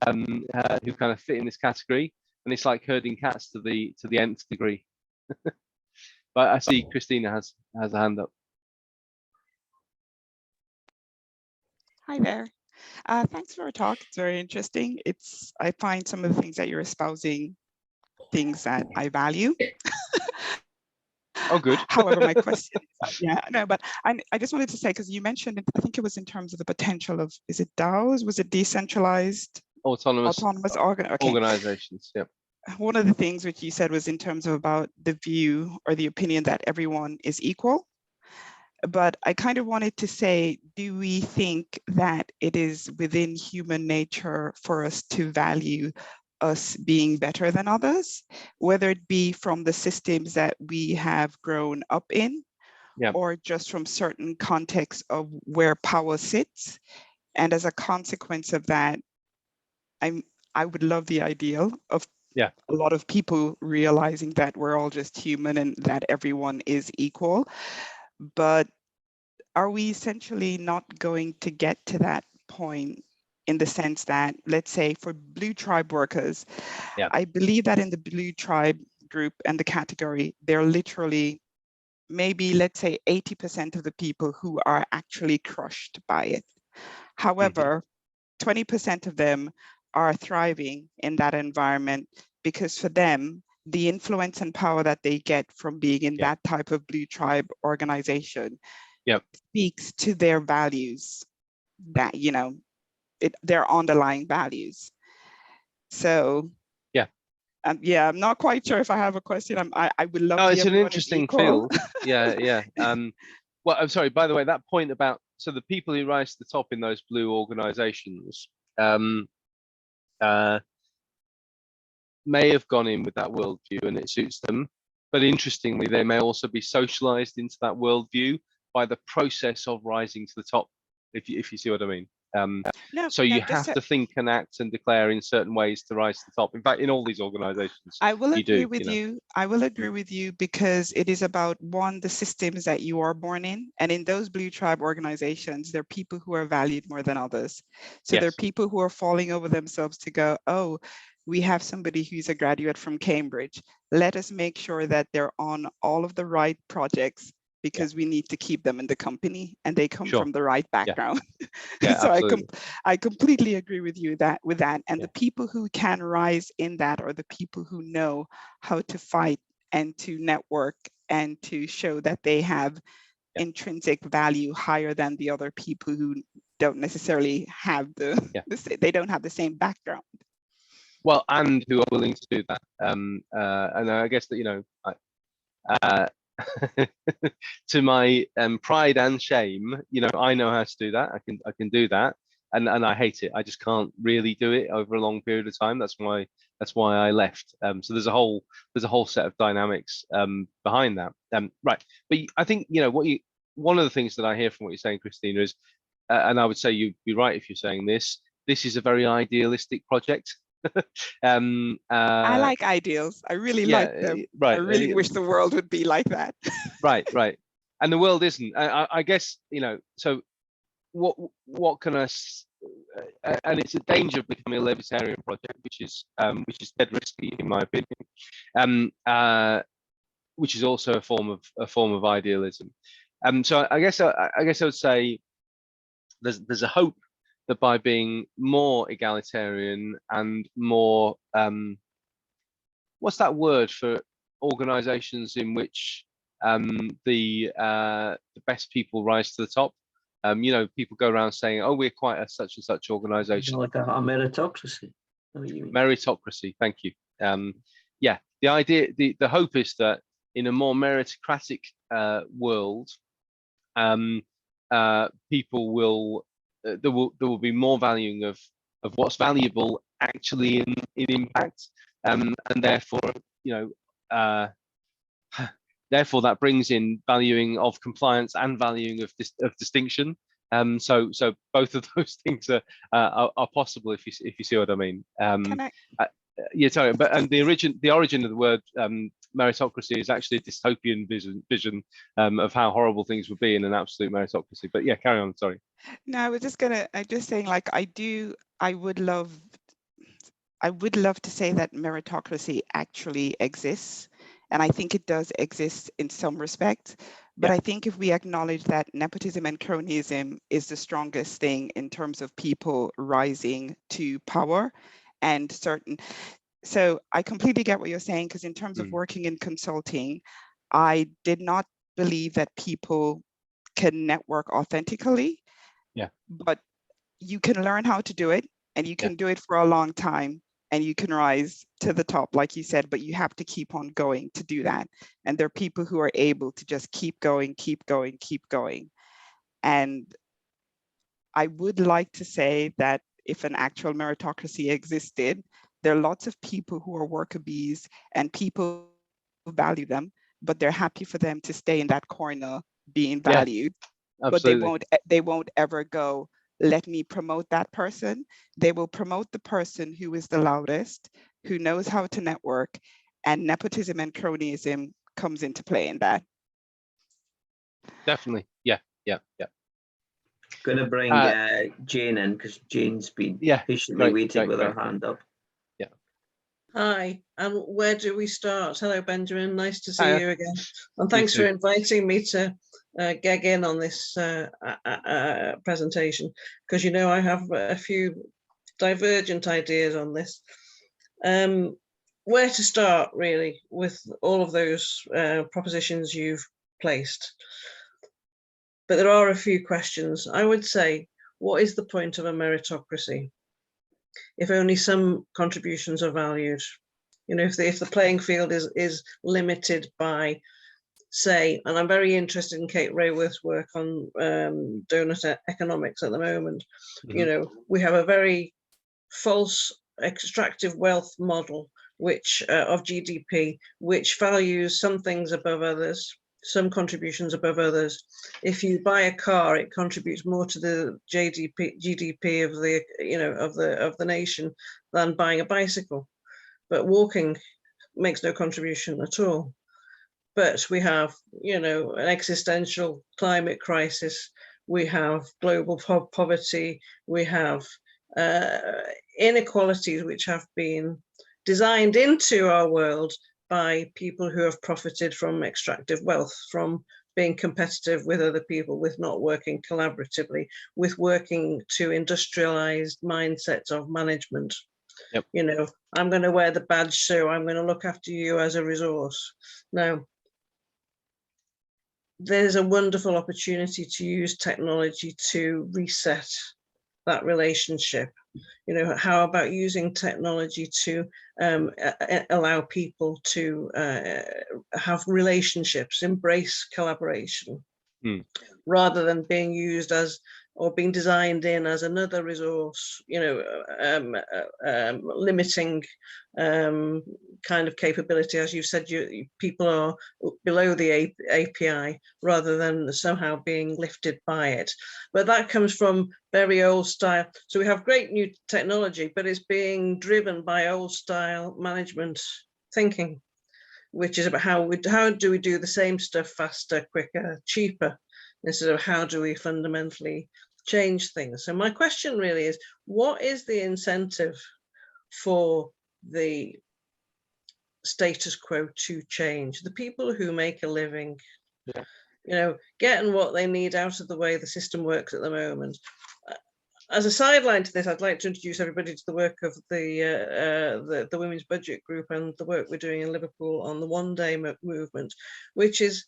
who kind of fit in this category, and it's like herding cats to the nth degree. But I see Christina has a hand up. Hi there. Thanks for your talk. It's very interesting. I find some of the things that you're espousing things that I value. Oh, good. However, my question is, yeah, no, but I just wanted to say, because you mentioned it, I think it was in terms of the potential of, is it DAOs? Was it decentralized Autonomous organizations? Yeah. One of the things which you said was in terms of about the view or the opinion that everyone is equal. But I kind of wanted to say, do we think that it is within human nature for us to value us being better than others, whether it be from the systems that we have grown up in, or just from certain contexts of where power sits? And as a consequence of that, I would love the ideal of a lot of people realizing that we're all just human and that everyone is equal. But are we essentially not going to get to that point, in the sense that, let's say for Blue Tribe workers, I believe that in the Blue Tribe group and the category, they're literally maybe, let's say 80% of the people who are actually crushed by it. However, 20% of them are thriving in that environment, because for them, the influence and power that they get from being in that type of Blue Tribe organization speaks to their values, that, you know, their underlying values. So yeah, I'm not quite sure if I have a question. I would love. No, it's an interesting field. Yeah. Well, I'm sorry. By the way, that point about the people who rise to the top in those blue organizations may have gone in with that worldview and it suits them, but interestingly, they may also be socialized into that worldview by the process of rising to the top. If you see what I mean. So you have to think and act and declare in certain ways to rise to the top. In fact, in all these organizations, I will agree with you. I will agree with you, because it is about, one, the systems that you are born in. And in those Blue Tribe organizations, there are people who are valued more than others. So there are people who are falling over themselves to go, oh, we have somebody who's a graduate from Cambridge. Let us make sure that they're on all of the right projects, because we need to keep them in the company and they come from the right background. So I completely agree with you with that. And the people who can rise in that are the people who know how to fight and to network and to show that they have intrinsic value higher than the other people who don't necessarily have they don't have the same background. Well, and who are willing to do that. And I guess that, you know, to my pride and shame, you know, I know how to do that. I can do that, and I hate it. I just can't really do it over a long period of time. That's why I left. So there's a whole set of dynamics behind that. Right, but I think, you know, one of the things that I hear from what you're saying, Christina, is, and I would say you'd be right if you're saying this is a very idealistic project. I like ideals. I really like them. Right. I really wish the world would be like that. Right. And the world isn't. I guess, you know, so what can us, and it's a danger of becoming a libertarian project, which is dead risky in my opinion, which is also a form of idealism. So I guess I would say there's a hope that by being more egalitarian and more, what's that word for organizations in which the best people rise to the top? You know, people go around saying, oh, we're quite a such and such organization. Like a meritocracy. Meritocracy, thank you. Yeah, the idea, the hope is that in a more meritocratic world, people will, there will be more valuing of what's valuable actually in impact, and therefore, you know, therefore that brings in valuing of compliance and valuing of distinction. So both of those things are possible, if you see what I mean. Yeah, sorry, but and the origin of the word meritocracy is actually a dystopian vision of how horrible things would be in an absolute meritocracy. But yeah, carry on. Sorry. No, I'm just saying, like, I would love to say that meritocracy actually exists, and I think it does exist in some respect, But Yeah. I think if we acknowledge that nepotism and cronyism is the strongest thing in terms of people rising to power and certain. So I completely get what you're saying, because in terms of working in consulting, I did not believe that people can network authentically. Yeah. But you can learn how to do it, and you can do it for a long time, and you can rise to the top, like you said, but you have to keep on going to do that. And there are people who are able to just keep going, keep going, keep going. And I would like to say that if an actual meritocracy existed, there are lots of people who are worker bees and people who value them, but they're happy for them to stay in that corner being valued. But they won't ever go, let me promote that person. They will promote the person who is the loudest, who knows how to network, and nepotism and cronyism comes into play in that. Definitely. Yeah. Going to bring Jane in, because Jane's been patiently waiting with her hand up. Yeah. Hi, and where do we start? Hello, Benjamin. Nice to see you again. And thanks for inviting me to get in on this presentation, because you know I have a few divergent ideas on this. Where to start, really, with all of those propositions you've placed? But there are a few questions. I would say, what is the point of a meritocracy if only some contributions are valued? You know, if the playing field is limited by, say, and I'm very interested in Kate Rayworth's work on donut economics at the moment. You know, we have a very false extractive wealth model, which of GDP, which values some things above others, some contributions above others. If you buy a car, it contributes more to the GDP of the, you know, of the nation than buying a bicycle. But walking makes no contribution at all. But we have, you know, an existential climate crisis. We have global poverty. We have inequalities which have been designed into our world by people who have profited from extractive wealth, from being competitive with other people, with not working collaboratively, with working to industrialized mindsets of management. Yep. You know, I'm going to wear the badge, so I'm going to look after you as a resource. Now, there's a wonderful opportunity to use technology to reset that relationship. You know, how about using technology to allow people to have relationships, embrace collaboration, rather than being used as, or being designed in as another resource, you know, limiting kind of capability. As you said, people are below the API rather than somehow being lifted by it. But that comes from very old style. So we have great new technology, but it's being driven by old style management thinking, which is about how do we do the same stuff faster, quicker, cheaper, instead of how do we fundamentally change things. So my question really is, what is the incentive for the status quo to change? The people who make a living, you know, getting what they need out of the way the system works at the moment. As a sideline to this, I'd like to introduce everybody to the work of the Women's Budget Group and the work we're doing in Liverpool on the one-day movement, which is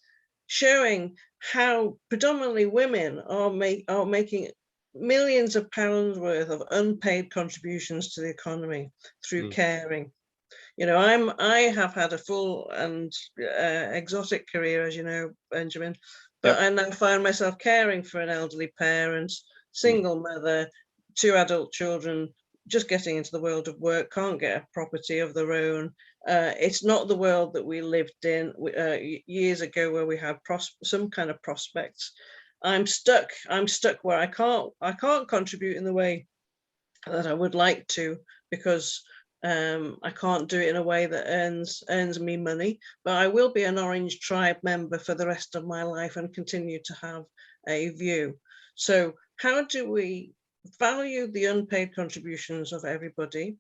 showing how predominantly women are making millions of pounds worth of unpaid contributions to the economy through caring. You know, I have had a full and exotic career, as you know, Benjamin, but I now find myself caring for an elderly parent, single mother, 2 adult children, just getting into the world of work, can't get a property of their own. It's not the world that we lived in years ago, where we had some kind of prospects. I'm stuck where I can't contribute in the way that I would like to, because I can't do it in a way that earns me money, but I will be an Orange Tribe member for the rest of my life and continue to have a view. So how do we value the unpaid contributions of everybody?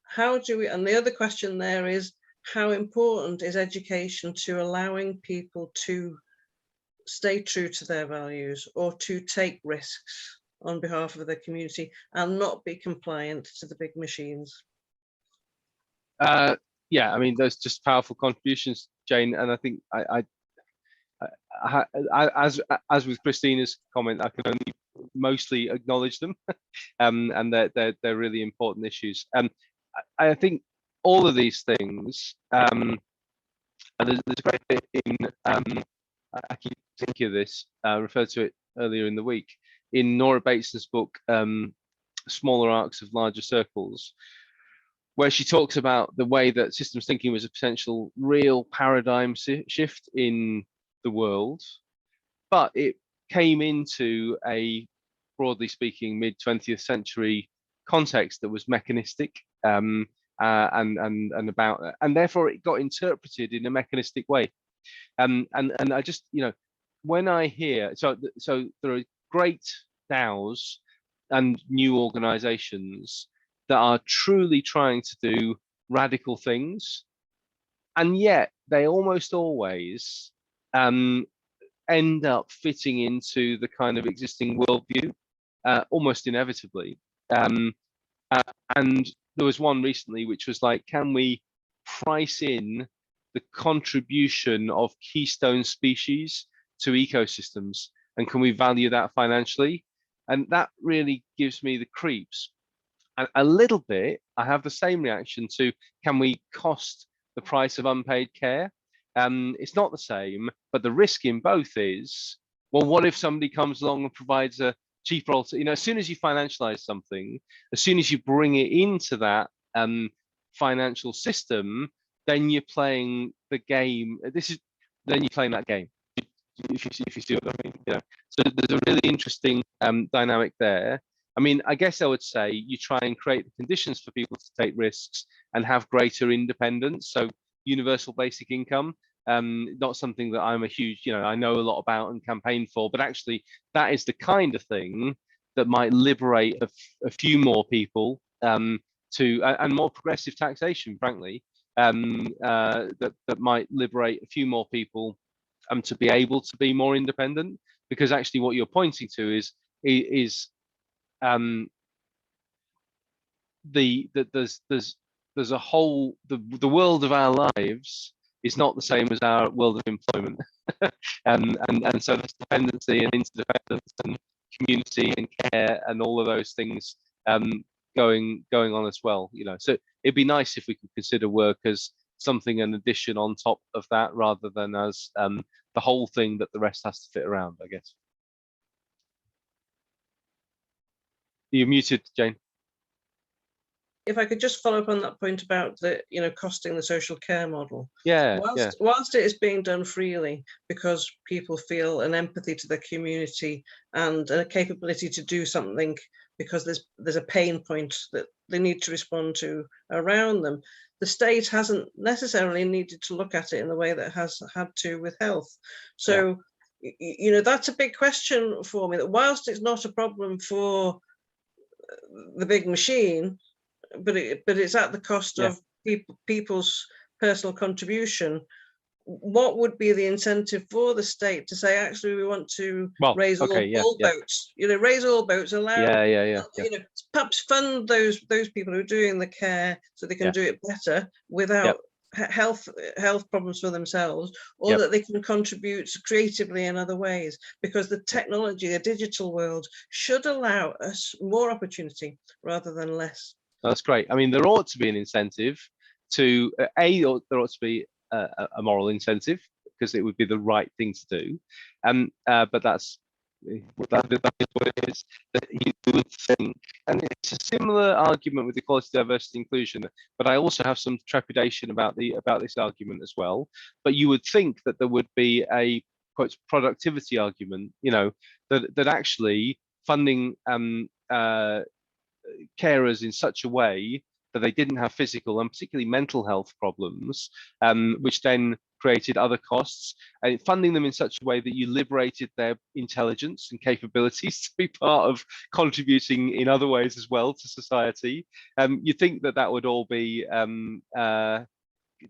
How do we, and the other question there is, how important is education to allowing people to stay true to their values or to take risks on behalf of their community and not be compliant to the big machines. Yeah, I mean, those just powerful contributions, Jane, and I think as with Christina's comment, I can only mostly acknowledge them, and they're really important issues. I think all of these things, and there's a great bit in, I keep thinking of this, referred to it earlier in the week, in Nora Bateson's book, Smaller Arcs of Larger Circles, where she talks about the way that systems thinking was a potential real paradigm shift in the world, but it came into a, broadly speaking, mid-20th century context that was mechanistic, and therefore it got interpreted in a mechanistic way. And I just, when I hear, so there are great DAOs and new organizations that are truly trying to do radical things, and yet they almost always end up fitting into the kind of existing worldview, almost inevitably. And there was one recently which was like, can we price in the contribution of keystone species to ecosystems, and can we value that financially? And that really gives me the creeps. And a little bit, I have the same reaction to, can we cost the price of unpaid care? It's not the same, but the risk in both is, well, what if somebody comes along and provides a cheaper alternative? As soon as you financialize something, as soon as you bring it into that financial system, then you're playing the game. Then you're playing that game. If you see what I mean, So there's a really interesting dynamic there. I mean, I guess I would say you try and create the conditions for people to take risks and have greater independence. So universal basic income, not something that I'm a huge, I know a lot about and campaign for, but actually that is the kind of thing that might liberate a few more people and more progressive taxation, frankly, that might liberate a few more people to be able to be more independent, because actually what you're pointing to is there's a whole, the world of our lives is not the same as our world of employment, and so there's dependency and interdependence and community and care and all of those things going on as well. So it'd be nice if we could consider work as something, an addition on top of that, rather than as the whole thing that the rest has to fit around, I guess. You're muted, Jane. If I could just follow up on that point about the, costing the social care model. Yeah. Whilst it is being done freely because people feel an empathy to the community and a capability to do something because there's a pain point that they need to respond to around them, the state hasn't necessarily needed to look at it in the way that it has had to with health. So, that's a big question for me, that whilst it's not a problem for the big machine, but it's at the cost of people's personal contribution, what would be the incentive for the state to say, actually, we want to raise all boats, raise all boats, allow, perhaps fund those people who are doing the care so they can do it better without health problems for themselves, or that they can contribute creatively in other ways, because the technology, the digital world should allow us more opportunity rather than less. That's great. I mean, there ought to be an incentive to, there ought to be a moral incentive, because it would be the right thing to do. But that is what it is, that you would think, and it's a similar argument with equality, diversity, inclusion, but I also have some trepidation about this argument as well. But you would think that there would be a, quote, productivity argument, that actually funding carers in such a way that they didn't have physical and particularly mental health problems, which then created other costs, and funding them in such a way that you liberated their intelligence and capabilities to be part of contributing in other ways as well to society. You think that would all be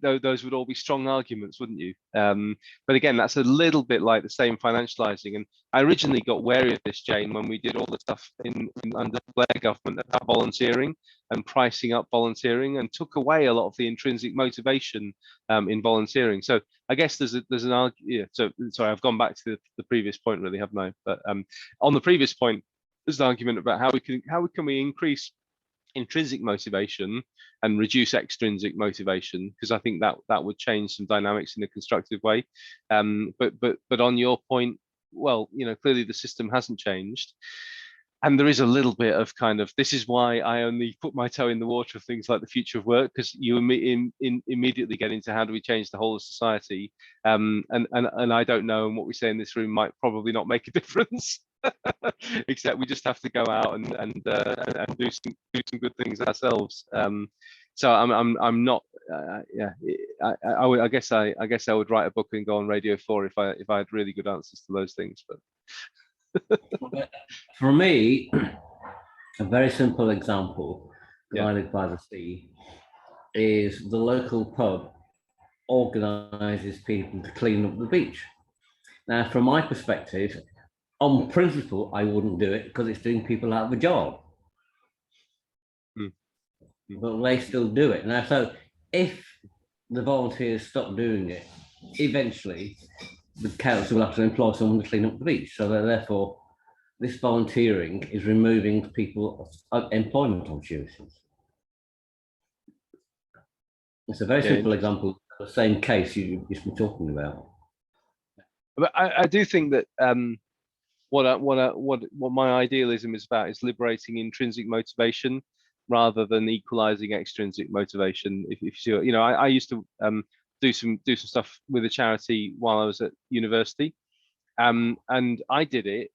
those would all be strong arguments, wouldn't you? But again, that's a little bit like the same financializing. And I originally got wary of this, Jane, when we did all the stuff under the Blair government about volunteering and pricing up volunteering, and took away a lot of the intrinsic motivation in volunteering. So I guess there's an argument. Yeah, so sorry, I've gone back to the previous point, really, haven't I? But on the previous point, there's an argument about how we can increase intrinsic motivation and reduce extrinsic motivation, because I think that would change some dynamics in a constructive way. But on your point, well, clearly the system hasn't changed, and there is a little bit of kind of, this is why I only put my toe in the water of things like the future of work, because you immediately get into how do we change the whole of society, and I don't know, and what we say in this room might probably not make a difference. Except we just have to go out and do some good things ourselves. So I'm not. I guess I would write a book and go on Radio 4 if I had really good answers to those things. But for me, a very simple example, Yeah. I live by the sea, is the local pub organises people to clean up the beach. Now, from my perspective, on principle, I wouldn't do it because it's doing people out of a job. But they still do it. Now, so if the volunteers stop doing it, eventually the council will have to employ someone to clean up the beach. So therefore, this volunteering is removing people's employment opportunities. It's a very simple example of the same case you've just been talking about. But I do think that what my idealism is about is liberating intrinsic motivation rather than equalizing extrinsic motivation. If you see, I used to do some stuff with a charity while I was at university, and I did it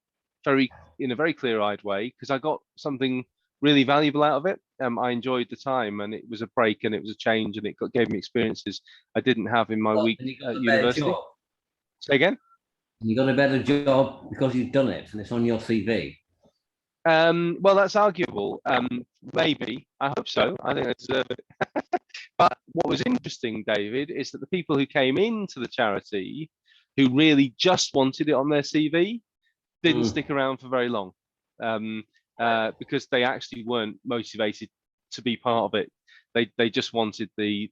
in a very clear-eyed way because I got something really valuable out of it. I enjoyed the time, and it was a break, and it was a change, and it gave me experiences I didn't have in my week at university. Say again? You got a better job because you've done it and it's on your CV. Well, that's arguable. Maybe. I hope so. I think I deserve it. But what was interesting, David, is that the people who came into the charity who really just wanted it on their CV didn't stick around for very long, because they actually weren't motivated to be part of it. They just wanted the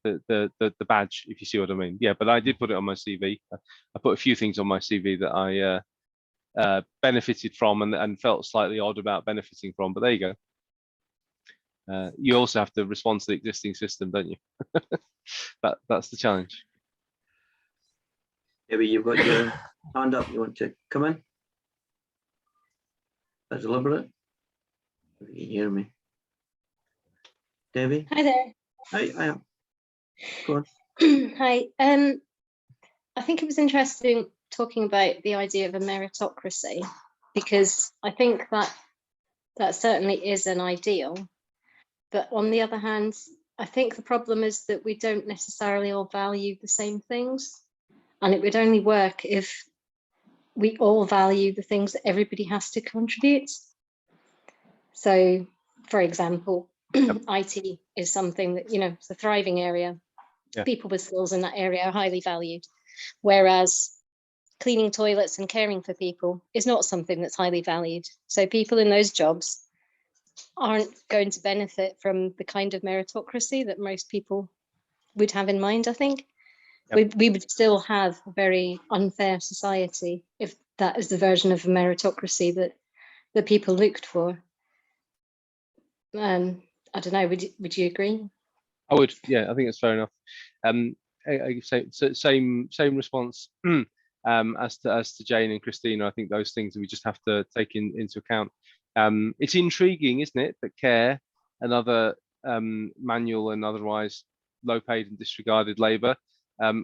badge, if you see what I mean. Yeah, but I did put it on my CV. I put a few things on my CV that I benefited from and felt slightly odd about benefiting from. But there you go. You also have to respond to the existing system, don't you? That's the challenge. Maybe you've got your hand up. You want to come in? That's deliberate. If you can hear me. Debbie? Hi there. Hi, I am. Go on. Hi. I think it was interesting talking about the idea of a meritocracy, because I think that certainly is an ideal. But on the other hand, I think the problem is that we don't necessarily all value the same things. And it would only work if we all value the things that everybody has to contribute. So, for example, IT is something that, it's a thriving area. Yeah. People with skills in that area are highly valued. Whereas cleaning toilets and caring for people is not something that's highly valued. So people in those jobs aren't going to benefit from the kind of meritocracy that most people would have in mind, I think. Yep. We would still have a very unfair society if that is the version of a meritocracy that people looked for. I don't know, would you agree? I would, yeah, I think it's fair enough. I say same response as to Jane and Christina. I think those things we just have to take into account. It's intriguing, isn't it, that care and other manual and otherwise low paid and disregarded labour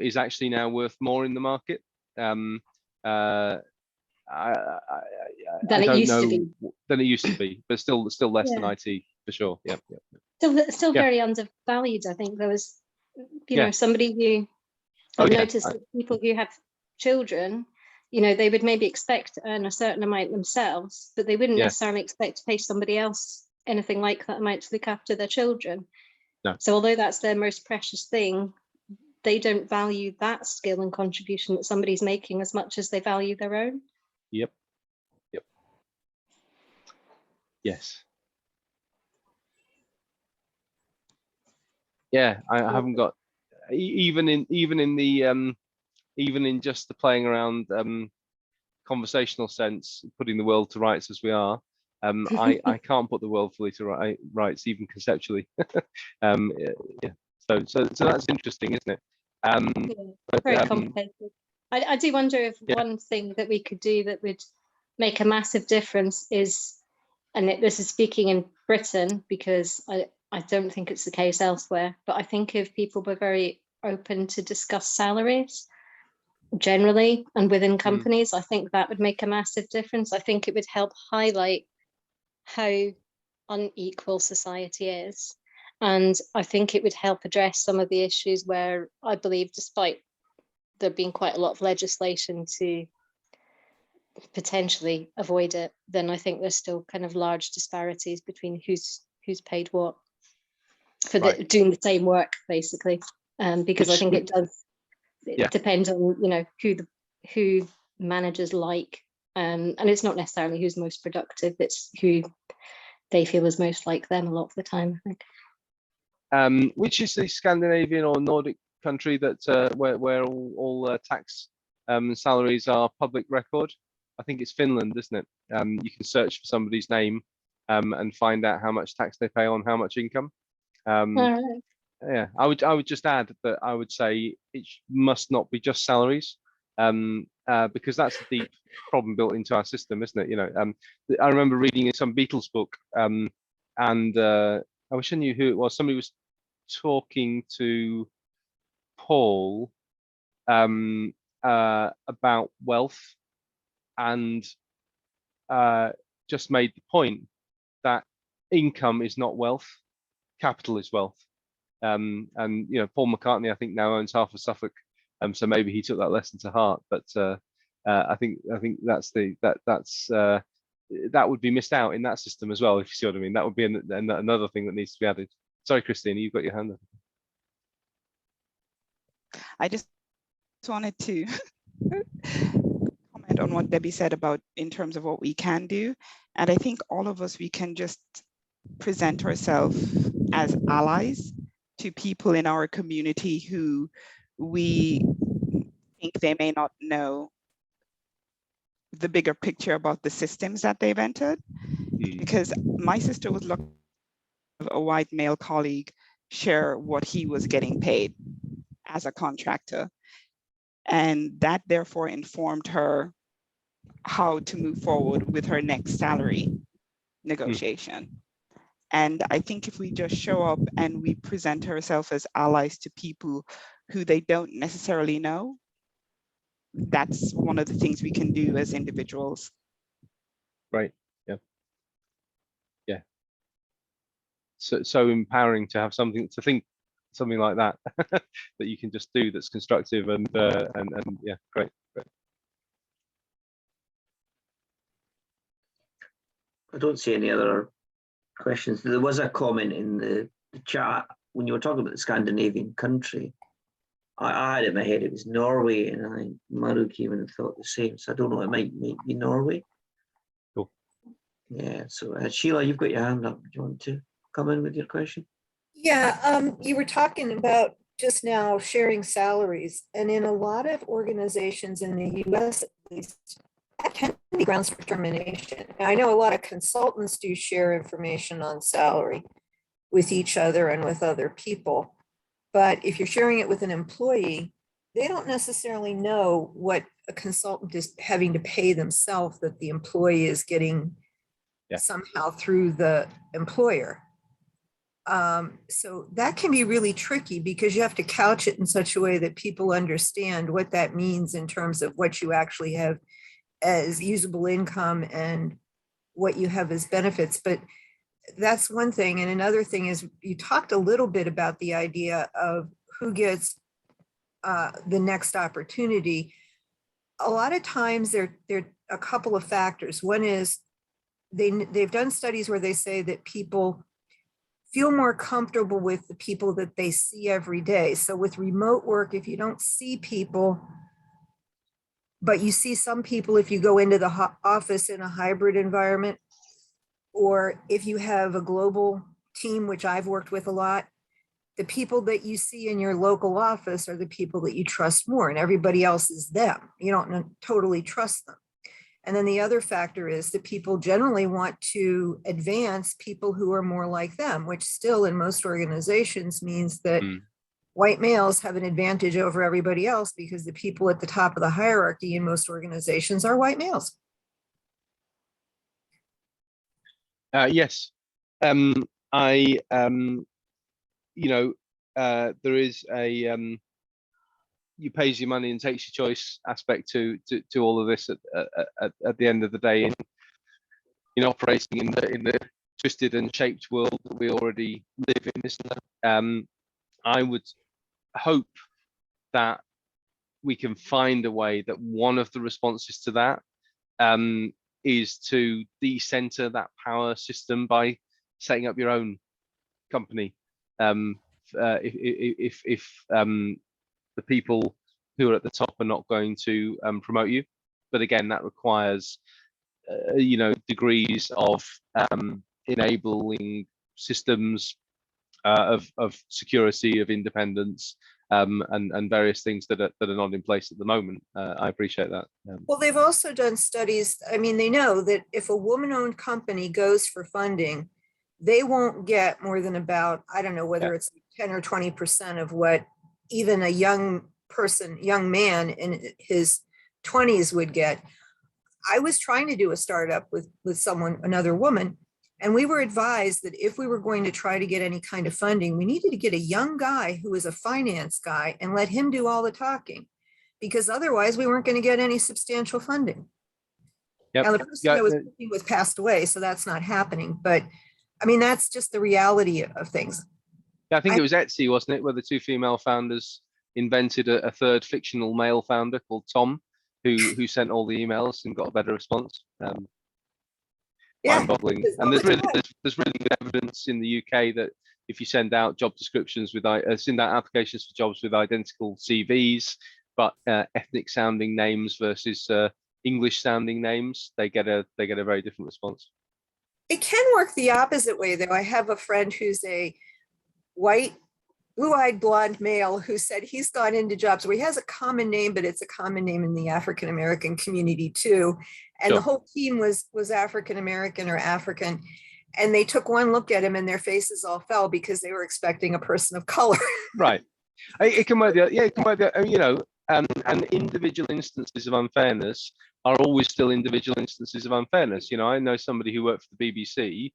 is actually now worth more in the market. Than it used to be, but still less than IT for sure. Yeah. Still very undervalued. I think there was, somebody who noticed that people who have children, they would maybe expect to earn a certain amount themselves, but they wouldn't necessarily expect to pay somebody else anything like that amount to look after their children. No. So although that's their most precious thing, they don't value that skill and contribution that somebody's making as much as they value their own. Yep. Yep. Yes. Yeah, I haven't got even in just the playing around conversational sense, putting the world to rights as we are. I can't put the world fully to rights even conceptually. Yeah. So that's interesting, isn't it? But, very complicated. I do wonder if one thing that we could do that would make a massive difference is, and this is speaking in Britain because I don't think it's the case elsewhere, but I think if people were very open to discuss salaries generally and within companies, I think that would make a massive difference. I think it would help highlight how unequal society is. And I think it would help address some of the issues where I believe, despite there being quite a lot of legislation to potentially avoid it, then I think there's still kind of large disparities between who's paid what for doing the same work, basically. Because I think it does depend on who managers like, and it's not necessarily who's most productive, it's who they feel is most like them a lot of the time, I think. Which is the Scandinavian or Nordic country that where all tax salaries are public record? I think it's Finland, isn't it? You can search for somebody's name and find out how much tax they pay on how much income. Yeah, I would just add that I would say it must not be just salaries, because that's a deep problem built into our system, isn't it? I remember reading in some Beatles book, and I wish I knew who it was. Somebody was talking to Paul about wealth, and just made the point that income is not wealth, capital is wealth. And Paul McCartney, I think, now owns half of Suffolk, so maybe he took that lesson to heart. But I think that would be missed out in that system as well, if you see what I mean. That would be another thing that needs to be added. Sorry, Christina, you've got your hand up. I just wanted to comment on what Debbie said about in terms of what we can do. And I think all of us, we can just present ourselves as allies to people in our community who we think they may not know the bigger picture about the systems that they've entered. Because my sister was lucky to have a white male colleague share what he was getting paid as a contractor. And that therefore informed her how to move forward with her next salary negotiation. And I think if we just show up and we present ourselves as allies to people who they don't necessarily know, that's one of the things we can do as individuals. Right. Yeah. Yeah. So empowering to have something to think, something like that that you can just do that's constructive and yeah, great. I don't see any other questions. There was a comment in the chat when you were talking about the Scandinavian country. I had in my head it was Norway, and I think Maru came in and thought the same. So I don't know, it might be Norway. Cool. Yeah, so Sheila, you've got your hand up. Do you want to come in with your question? Yeah, you were talking about just now sharing salaries, and in a lot of organizations in the US, at least, that can be grounds for termination. I know a lot of consultants do share information on salary with each other and with other people. But if you're sharing it with an employee, they don't necessarily know what a consultant is having to pay themselves that the employee is getting somehow through the employer. So that can be really tricky because you have to couch it in such a way that people understand what that means in terms of what you actually have as usable income and what you have as benefits. But that's one thing. And another thing is you talked a little bit about the idea of who gets the next opportunity. A lot of times there are a couple of factors. One is they've done studies where they say that people feel more comfortable with the people that they see every day. So with remote work, if you don't see people, but you see some people if you go into the office in a hybrid environment, or if you have a global team, which I've worked with a lot, the people that you see in your local office are the people that you trust more, and everybody else is them. You don't totally trust them. And then the other factor is that people generally want to advance people who are more like them, which still in most organizations means that white males have an advantage over everybody else because the people at the top of the hierarchy in most organizations are white males. Yes. There is a you pays your money and takes your choice aspect to all of this at the end of the day in operating in the twisted and shaped world that we already live in, isn't there? I would hope that we can find a way that one of the responses to that is to decenter that power system by setting up your own company. If the people who are at the top are not going to promote you, but again, that requires degrees of enabling systems of security, of independence, and various things that are not in place at the moment. I appreciate that. Well, they've also done studies. I mean, they know that if a woman-owned company goes for funding, they won't get more than about, I don't know whether it's 10 or 20% of what even a young man in his 20s would get. I was trying to do a startup with another woman, and we were advised that if we were going to try to get any kind of funding, we needed to get a young guy who was a finance guy and let him do all the talking, because otherwise we weren't going to get any substantial funding. Yep. Now the person I was working with passed away, so that's not happening, but I mean, that's just the reality of things. Yeah, I think it was Etsy, wasn't it, where the two female founders invented a third fictional male founder called Tom, who sent all the emails and got a better response. Mind-boggling. And there's really good evidence in the UK that if you send out job descriptions send out applications for jobs with identical CVs, but ethnic sounding names versus English sounding names, they get a very different response. It can work the opposite way, though. I have a friend who's a white, blue-eyed blonde male who said he's gone into jobs where he has a common name, but it's a common name in the African-American community too. And the whole team was African-American or African. And they took one look at him and their faces all fell because they were expecting a person of color. Right. It can work. It can work. And individual instances of unfairness are always still individual instances of unfairness. I know somebody who worked for the BBC,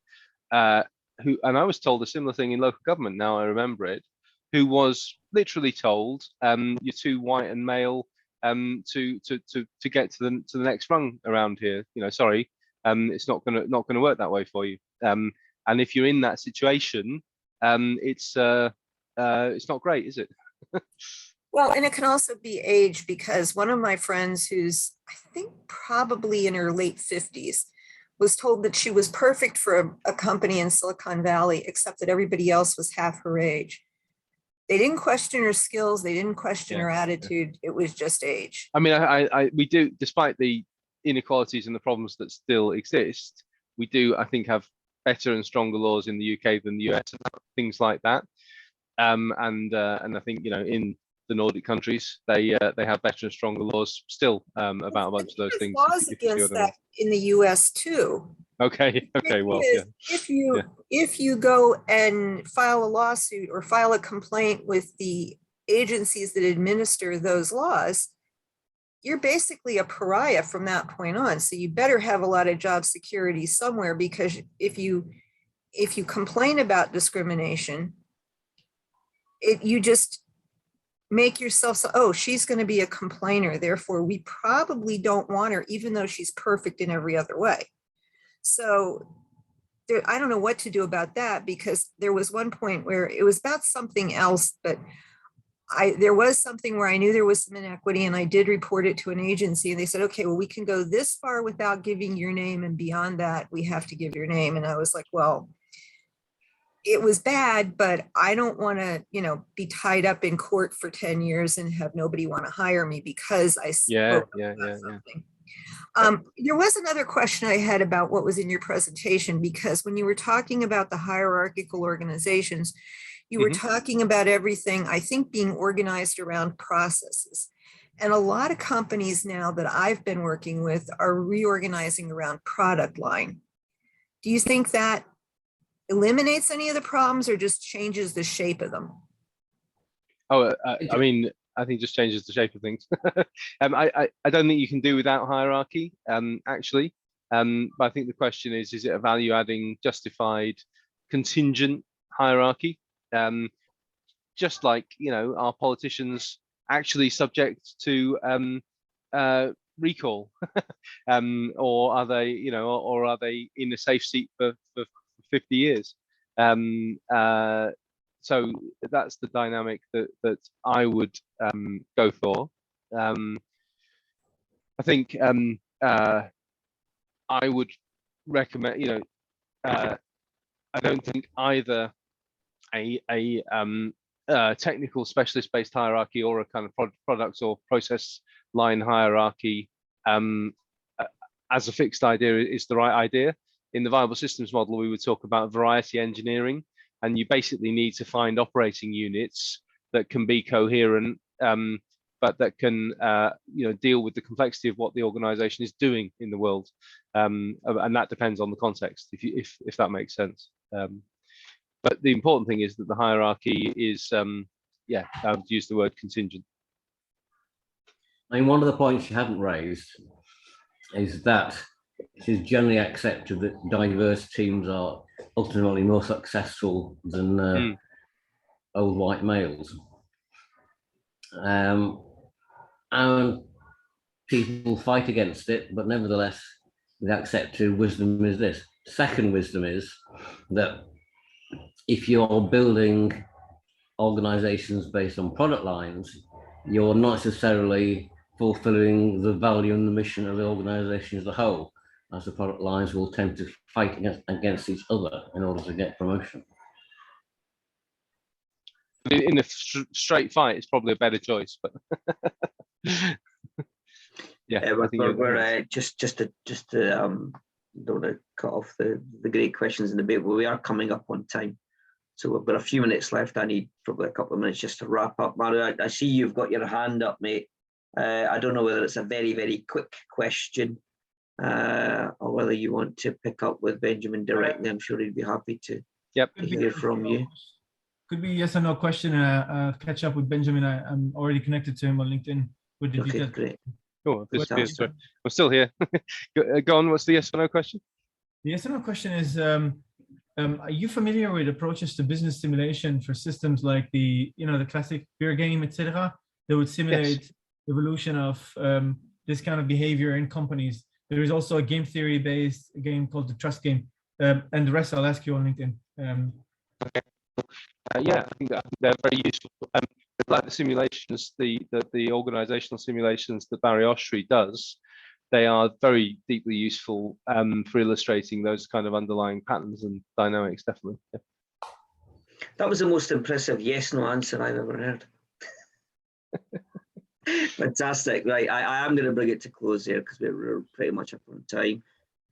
and I was told a similar thing in local government. Now I remember it. Who was literally told, "You're too white and male to get to the next rung around here. Sorry, it's not gonna work that way for you. And if you're in that situation, it's not great, is it?" Well, and it can also be age, because one of my friends who's, I think, probably in her late 50s, was told that she was perfect for a company in Silicon Valley, except that everybody else was half her age. They didn't question her skills. They didn't question her attitude. It was just age. I mean, we do, despite the inequalities and the problems that still exist, we do, I think, have better and stronger laws in the UK than the US, things like that. And I think, in the Nordic countries, they have better and stronger laws still about a bunch of those things. Laws against that in the US too. Okay. Well, if you go and file a lawsuit or file a complaint with the agencies that administer those laws, you're basically a pariah from that point on. So you better have a lot of job security somewhere, because if you complain about discrimination, you just make yourself so, oh, she's going to be a complainer, therefore we probably don't want her, even though she's perfect in every other way. So I don't know what to do about that, because there was one point where it was about something else, but there was something where I knew there was some inequity, and I did report it to an agency, and they said, okay, well, we can go this far without giving your name, and beyond that, we have to give your name. And I was like, well, it was bad, but I don't want to, be tied up in court for 10 years and have nobody want to hire me because I spoke about something. There was another question I had about what was in your presentation, because when you were talking about the hierarchical organizations, you were talking about everything, I think, being organized around processes. And a lot of companies now that I've been working with are reorganizing around product line. Do you think that eliminates any of the problems or just changes the shape of them? Oh, I mean, I think just changes the shape of things. I don't think you can do without hierarchy, actually. But I think the question is it a value-adding, justified, contingent hierarchy? Just like, are politicians actually subject to recall, or are they, or are they in a safe seat for 50 years? So that's the dynamic that I would go for. I think I would recommend, I don't think either a technical specialist-based hierarchy or a kind of products or process line hierarchy as a fixed idea is the right idea. In the viable systems model, we would talk about variety engineering, and you basically need to find operating units that can be coherent, but that can deal with the complexity of what the organization is doing in the world, and that depends on the context, if that makes sense. But the important thing is that the hierarchy is, I would use the word contingent. I mean, one of the points you haven't raised is that it is generally accepted that diverse teams are ultimately more successful than old white males. And people fight against it, but nevertheless, the accepted wisdom is this. Second wisdom is that if you're building organizations based on product lines, you're not necessarily fulfilling the value and the mission of the organization as a whole, as the product lines will tend to fight against each other in order to get promotion. In a straight fight, it's probably a better choice, but we're just to don't want to cut off the great questions in the debate, but we are coming up on time. So we've got a few minutes left. I need probably a couple of minutes just to wrap up. Mario, I see you've got your hand up, mate. I don't know whether it's a very, very quick question or whether you want to pick up with Benjamin directly. I'm sure he'd be happy to hear from you. Could be yes or no question. Catch up with Benjamin. I'm already connected to him on LinkedIn with the details. Great. Oh, I'm still here. Go on. What's the yes or no question? The yes or no question is: are you familiar with approaches to business simulation for systems like the classic beer game, etc., that would simulate evolution of this kind of behavior in companies? There is also a game theory based game called the Trust Game, and the rest I'll ask you on LinkedIn. Okay. I think they're very useful. Like the simulations, the organizational simulations that Barry Oshry does, they are very deeply useful for illustrating those kind of underlying patterns and dynamics, definitely. Yeah. That was the most impressive yes/no answer I've ever heard. Fantastic. Right, I am going to bring it to close here because we're pretty much up on time.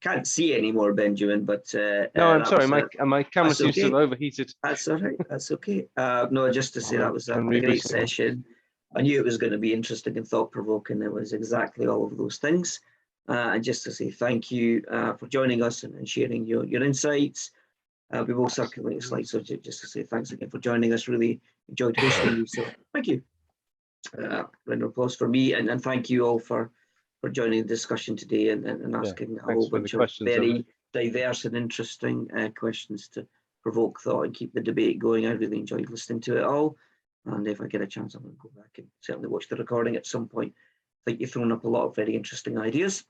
Can't see anymore, Benjamin, but no, I'm sorry, my camera seems to have overheated. That's all right. That's okay. No, just to say that was a great session. I knew it was going to be interesting and thought-provoking. It was exactly all of those things. And just to say thank you for joining us and sharing your insights. We will circulate a slide, so just to say thanks again for joining us. Really enjoyed hosting you, so thank you. Round of applause for me, and thank you all for joining the discussion today and asking a whole bunch of very diverse and interesting questions to provoke thought and keep the debate going. I really enjoyed listening to it all. And if I get a chance, I'm going to go back and certainly watch the recording at some point. I think you've thrown up a lot of very interesting ideas.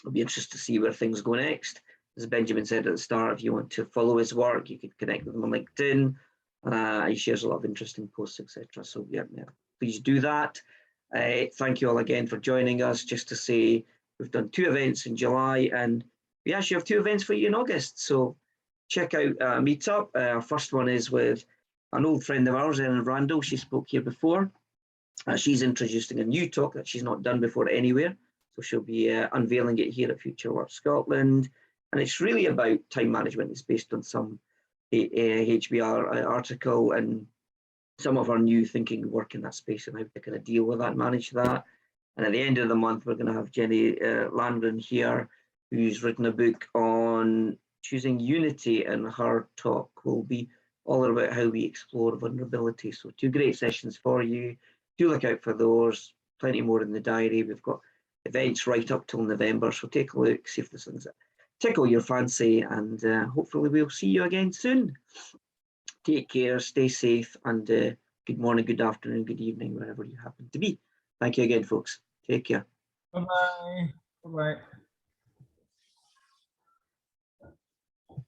I'll be interested to see where things go next. As Benjamin said at the start, if you want to follow his work, you can connect with him on LinkedIn. He shares a lot of interesting posts, etc. So yeah, please do that. Thank you all again for joining us. Just to say, we've done 2 events in July, and we actually have 2 events for you in August. So check out Meetup. Our first one is with an old friend of ours, Ellen Randall. She spoke here before. She's introducing a new talk that she's not done before anywhere. So she'll be unveiling it here at Future Work Scotland. And it's really about time management. It's based on some HBR article and some of our new thinking work in that space and how to kind of deal with that, manage that. And at the end of the month, we're going to have Jenny Landgren here, who's written a book on choosing unity, and her talk will be all about how we explore vulnerability. So 2 great sessions for you. Do look out for those. Plenty more in the diary. We've got events right up till November, so take a look, see if there's things that tickle your fancy, and hopefully we'll see you again soon. Take care, stay safe, and good morning, good afternoon, good evening, wherever you happen to be. Thank you again, folks. Take care. Bye-bye. Bye-bye.